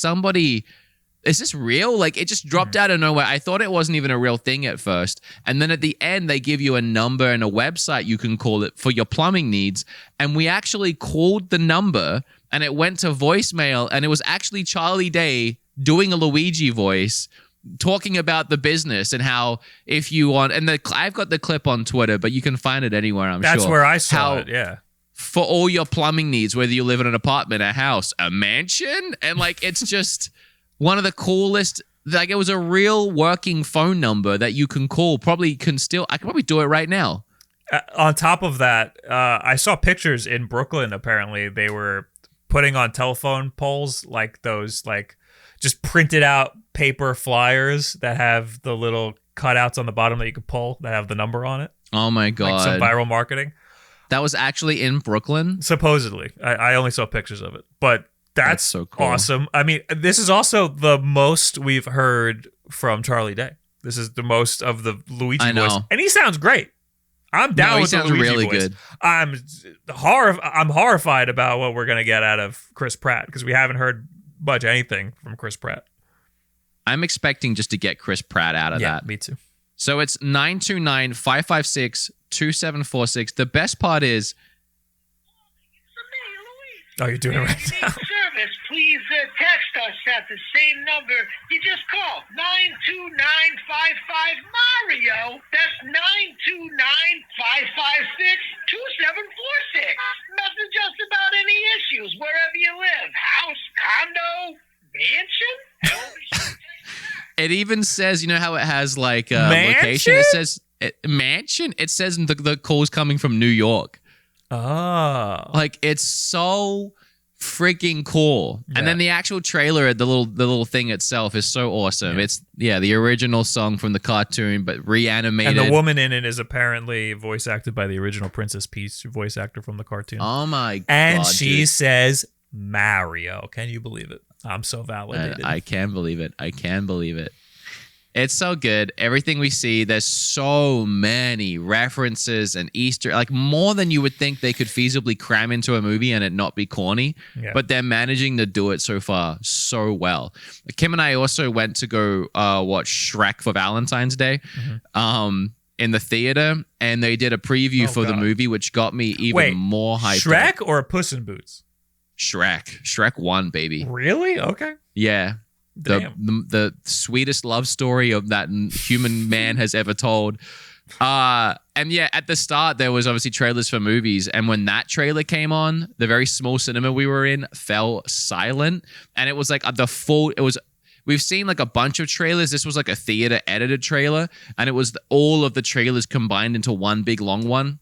B: this real? Like, it just dropped out of nowhere. I thought it wasn't even a real thing at first. And then at the end, they give you a number and a website you can call it for your plumbing needs. And we actually called the number, and it went to voicemail, and it was actually Charlie Day doing a Luigi voice, talking about the business and how if you want, and I've got the clip on Twitter, but you can find it anywhere, I'm sure.
A: That's where I saw it, yeah.
B: For all your plumbing needs, whether you live in an apartment, a house, a mansion, and like, it's just one of the coolest, like, it was a real working phone number that you can call. I can probably do it right now.
A: On top of that, I saw pictures in Brooklyn, apparently. They were putting on telephone poles, like those, like, just printed out paper flyers that have the little cutouts on the bottom that you could pull that have the number on it.
B: Oh my God.
A: Like some viral marketing.
B: That was actually in Brooklyn?
A: Supposedly. I only saw pictures of it. But that's so cool. Awesome. I mean, this is also the most we've heard from Charlie Day. This is the most of the Luigi voice. And he sounds great. I'm down with the Luigi really voice. Good. I'm horrified about what we're going to get out of Chris Pratt, because we haven't heard much anything from Chris Pratt.
B: I'm expecting just to get Chris Pratt out of that.
A: Yeah, me too.
B: So it's 929-556-2746. The best part is...
A: Oh, you're doing it right now.
C: Service, please text us at the same number you just called, 92955 Mario. That's 929-556-2746. Message us about any issues wherever you live. House, condo, mansion.
B: It even says, you know how it has like location? It says mansion. It says the call's coming from New York.
A: Oh,
B: like, it's so freaking cool. Yeah. And then the actual trailer, the little thing itself is so awesome. Yeah. It's the original song from the cartoon, but reanimated.
A: And the woman in it is apparently voice acted by the original Princess Peach voice actor from the cartoon.
B: Oh my God!
A: And she says Mario. Can you believe it? I'm so validated.
B: I can believe it. It's so good. Everything we see, there's so many references and Easter, like more than you would think they could feasibly cram into a movie and it not be corny. Yeah. But they're managing to do it so far so well. Kim and I also went to go watch Shrek for Valentine's Day in the theater, and they did a preview for the movie, which got me even more hyped.
A: Shrek or Puss in Boots?
B: Shrek 1, baby.
A: Really? Okay.
B: Yeah. The sweetest love story of that human man has ever told. And yeah, at the start, there was obviously trailers for movies. And when that trailer came on, the very small cinema we were in fell silent. And it was like we've seen like a bunch of trailers. This was like a theater edited trailer. And it was all of the trailers combined into one big long one.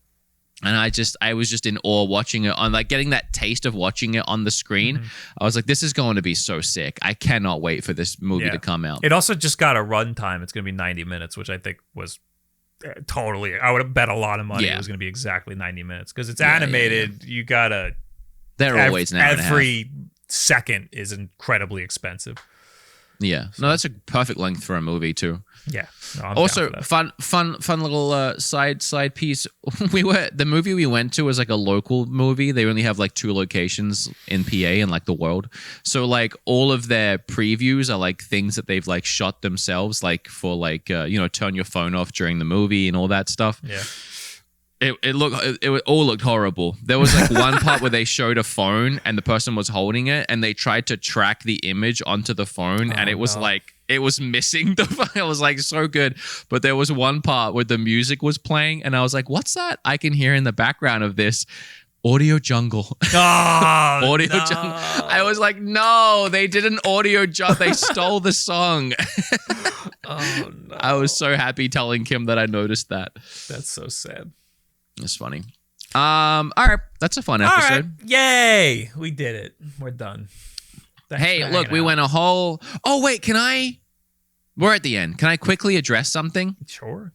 B: And I was just in awe watching it on, like, getting that taste of watching it on the screen. I was like, this is going to be so sick. I cannot wait for this movie to come out.
A: It also just got a runtime. It's going to be 90 minutes, which I think was totally, I would have bet a lot of money it was going to be exactly 90 minutes. Because it's animated, you got to,
B: they're always an hour and a half.
A: Every second is incredibly expensive.
B: Yeah. No, that's a perfect length for a movie too.
A: Yeah. No,
B: also, fun little side piece. The movie we went to was like a local movie. They only have like 2 locations in PA and like the world. So like all of their previews are like things that they've like shot themselves, like for like turn your phone off during the movie and all that stuff.
A: Yeah.
B: It all looked horrible. There was like one part where they showed a phone and the person was holding it, and they tried to track the image onto the phone, and it was like it was missing the phone. It was like so good, but there was one part where the music was playing, and I was like, "What's that?" I can hear in the background of this. Audio Jungle.
A: Jungle.
B: I was like, no, they did an Audio Jungle. They stole the song.
A: Oh no!
B: I was so happy telling Kim that I noticed that.
A: That's so sad.
B: It's funny. All right, that's a fun episode.
A: All right. Yay, we did it. We're done. Thanks
B: Hey,
A: for
B: look,
A: hanging
B: we
A: out.
B: went a whole. Oh wait, can I? We're at the end. Can I quickly address something?
A: Sure.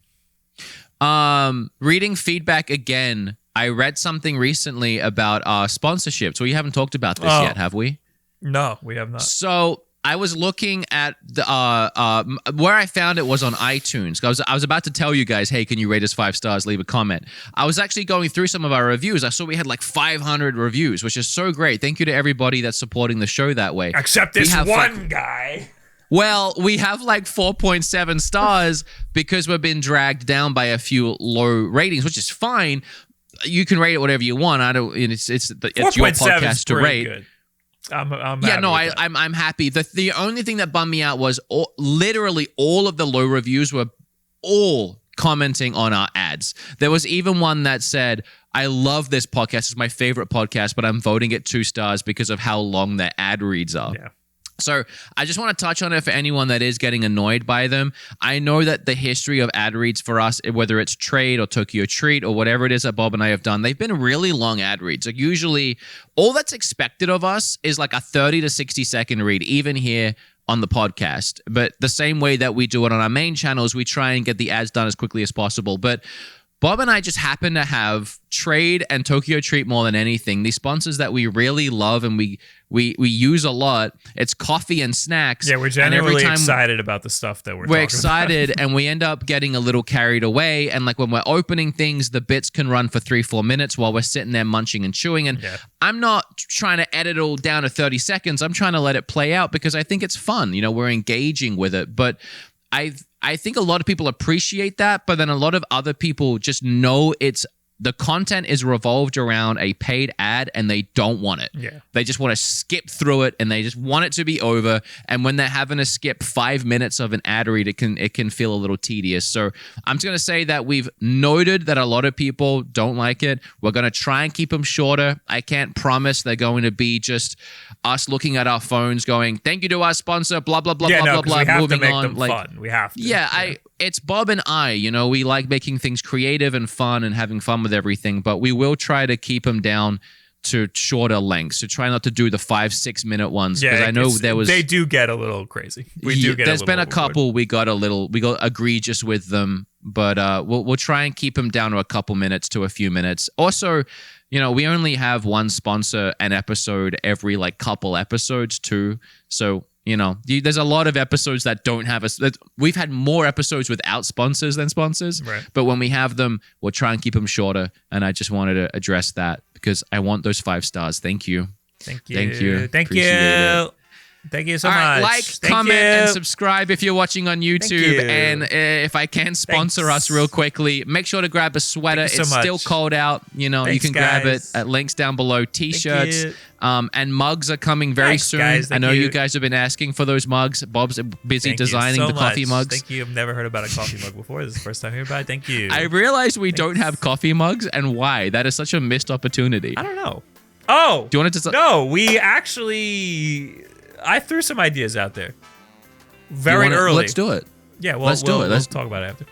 B: Reading feedback again. I read something recently about sponsorships. We haven't talked about this yet, have we?
A: No, we have not.
B: So I was looking at the where I found it was on iTunes. I was about to tell you guys, hey, can you rate us 5 stars? Leave a comment. I was actually going through some of our reviews. I saw we had like 500 reviews, which is so great. Thank you to everybody that's supporting the show that way.
A: Except this one guy.
B: Well, we have like 4.7 stars because we've been dragged down by a few low ratings, which is fine. You can rate it whatever you want. I don't. It's your podcast to rate.
A: Good. I'm
B: Yeah,
A: happy
B: no,
A: with that.
B: I'm happy. The only thing that bummed me out was literally all of the low reviews were all commenting on our ads. There was even one that said, I love this podcast. It's my favorite podcast, but I'm voting it 2 stars because of how long their ad reads are.
A: Yeah.
B: So I just want to touch on it for anyone that is getting annoyed by them. I know that the history of ad reads for us, whether it's Trade or Tokyo Treat or whatever it is that Bob and I have done, they've been really long ad reads. Like usually all that's expected of us is like a 30 to 60 second read, even here on the podcast. But the same way that we do it on our main channels, we try and get the ads done as quickly as possible. But Bob and I just happen to have Trade and Tokyo Treat more than anything. These sponsors that we really love and we use a lot. It's coffee and snacks.
A: Yeah, we're genuinely excited about the stuff that we're talking
B: excited
A: about.
B: And we end up getting a little carried away. And like when we're opening things, the bits can run for 3-4 minutes while we're sitting there munching and chewing. And I'm not trying to edit it all down to 30 seconds. I'm trying to let it play out because I think it's fun. You know, we're engaging with it. But I think a lot of people appreciate that, but then a lot of other people just know the content is revolved around a paid ad and they don't want it.
A: Yeah.
B: They just want to skip through it and they just want it to be over. And when they're having to skip 5 minutes of an ad read, it can feel a little tedious. So I'm just going to say that we've noted that a lot of people don't like it. We're going to try and keep them shorter. I can't promise they're going to be just us looking at our phones going, thank you to our sponsor, blah, blah, blah, blah, blah,
A: we have
B: moving
A: to make
B: on.
A: them fun. We have to.
B: Yeah, it's Bob and I, you know, we like making things creative and fun and having fun with everything, but we will try to keep them down to shorter lengths, to try not to do the 5-6 minute ones. Because I know they do
A: get a little crazy.
B: There's been a couple we got egregious with them, but we'll try and keep them down to a couple minutes to a few minutes. Also, you know, we only have one sponsor an episode every like couple episodes too. So, you know, there's a lot of episodes that don't have us. We've had more episodes without sponsors than sponsors.
A: Right.
B: But when we have them, we'll try and keep them shorter. And I just wanted to address that because I want those 5 stars. Thank you.
A: Thank you.
B: Thank you.
A: Thank
B: Appreciate
A: you.
B: it.
A: Thank you so
B: All right,
A: much.
B: like,
A: Thank
B: comment,
A: you.
B: and subscribe if you're watching on YouTube.
A: you.
B: And if I can sponsor
A: Thanks.
B: us real quickly, make sure to grab a sweater.
A: Thank you so
B: It's
A: much.
B: still cold out. You know,
A: Thanks,
B: you can grab it
A: guys.
B: at links down below. T-shirts
A: you.
B: and mugs are coming very
A: Thanks,
B: soon.
A: guys.
B: I
A: Thank
B: know
A: you.
B: you guys have been asking for those mugs. Bob's busy
A: Thank you
B: designing
A: so
B: the coffee
A: much.
B: mugs.
A: Thank you. I've never heard about a coffee mug before. This is the first time hearing about it. Thank you.
B: I realized we don't have coffee mugs, and why? That is such a missed opportunity.
A: I don't know. Oh.
B: Do you want to
A: No, we actually... I threw some ideas out there. Very early.
B: Let's do it.
A: Yeah,
B: Let's do it.
A: Let's talk about it after.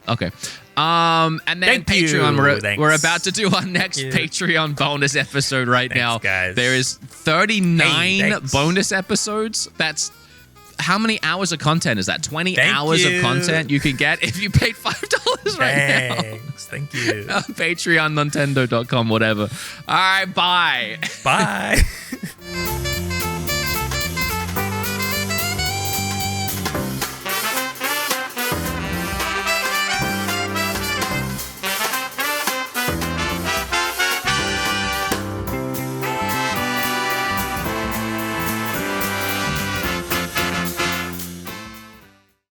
B: Okay. And then
A: Thank you.
B: Patreon.
A: Thanks.
B: We're about to do our next Patreon bonus episode right now.
A: guys.
B: There is 39
A: thanks.
B: bonus episodes. That's how many hours of content is that? 20
A: Thank
B: hours
A: you.
B: of content you can get if you paid $5 right now.
A: Thanks. Thank you.
B: Patreon, Nontendo.com, whatever. All right, bye.
A: Bye.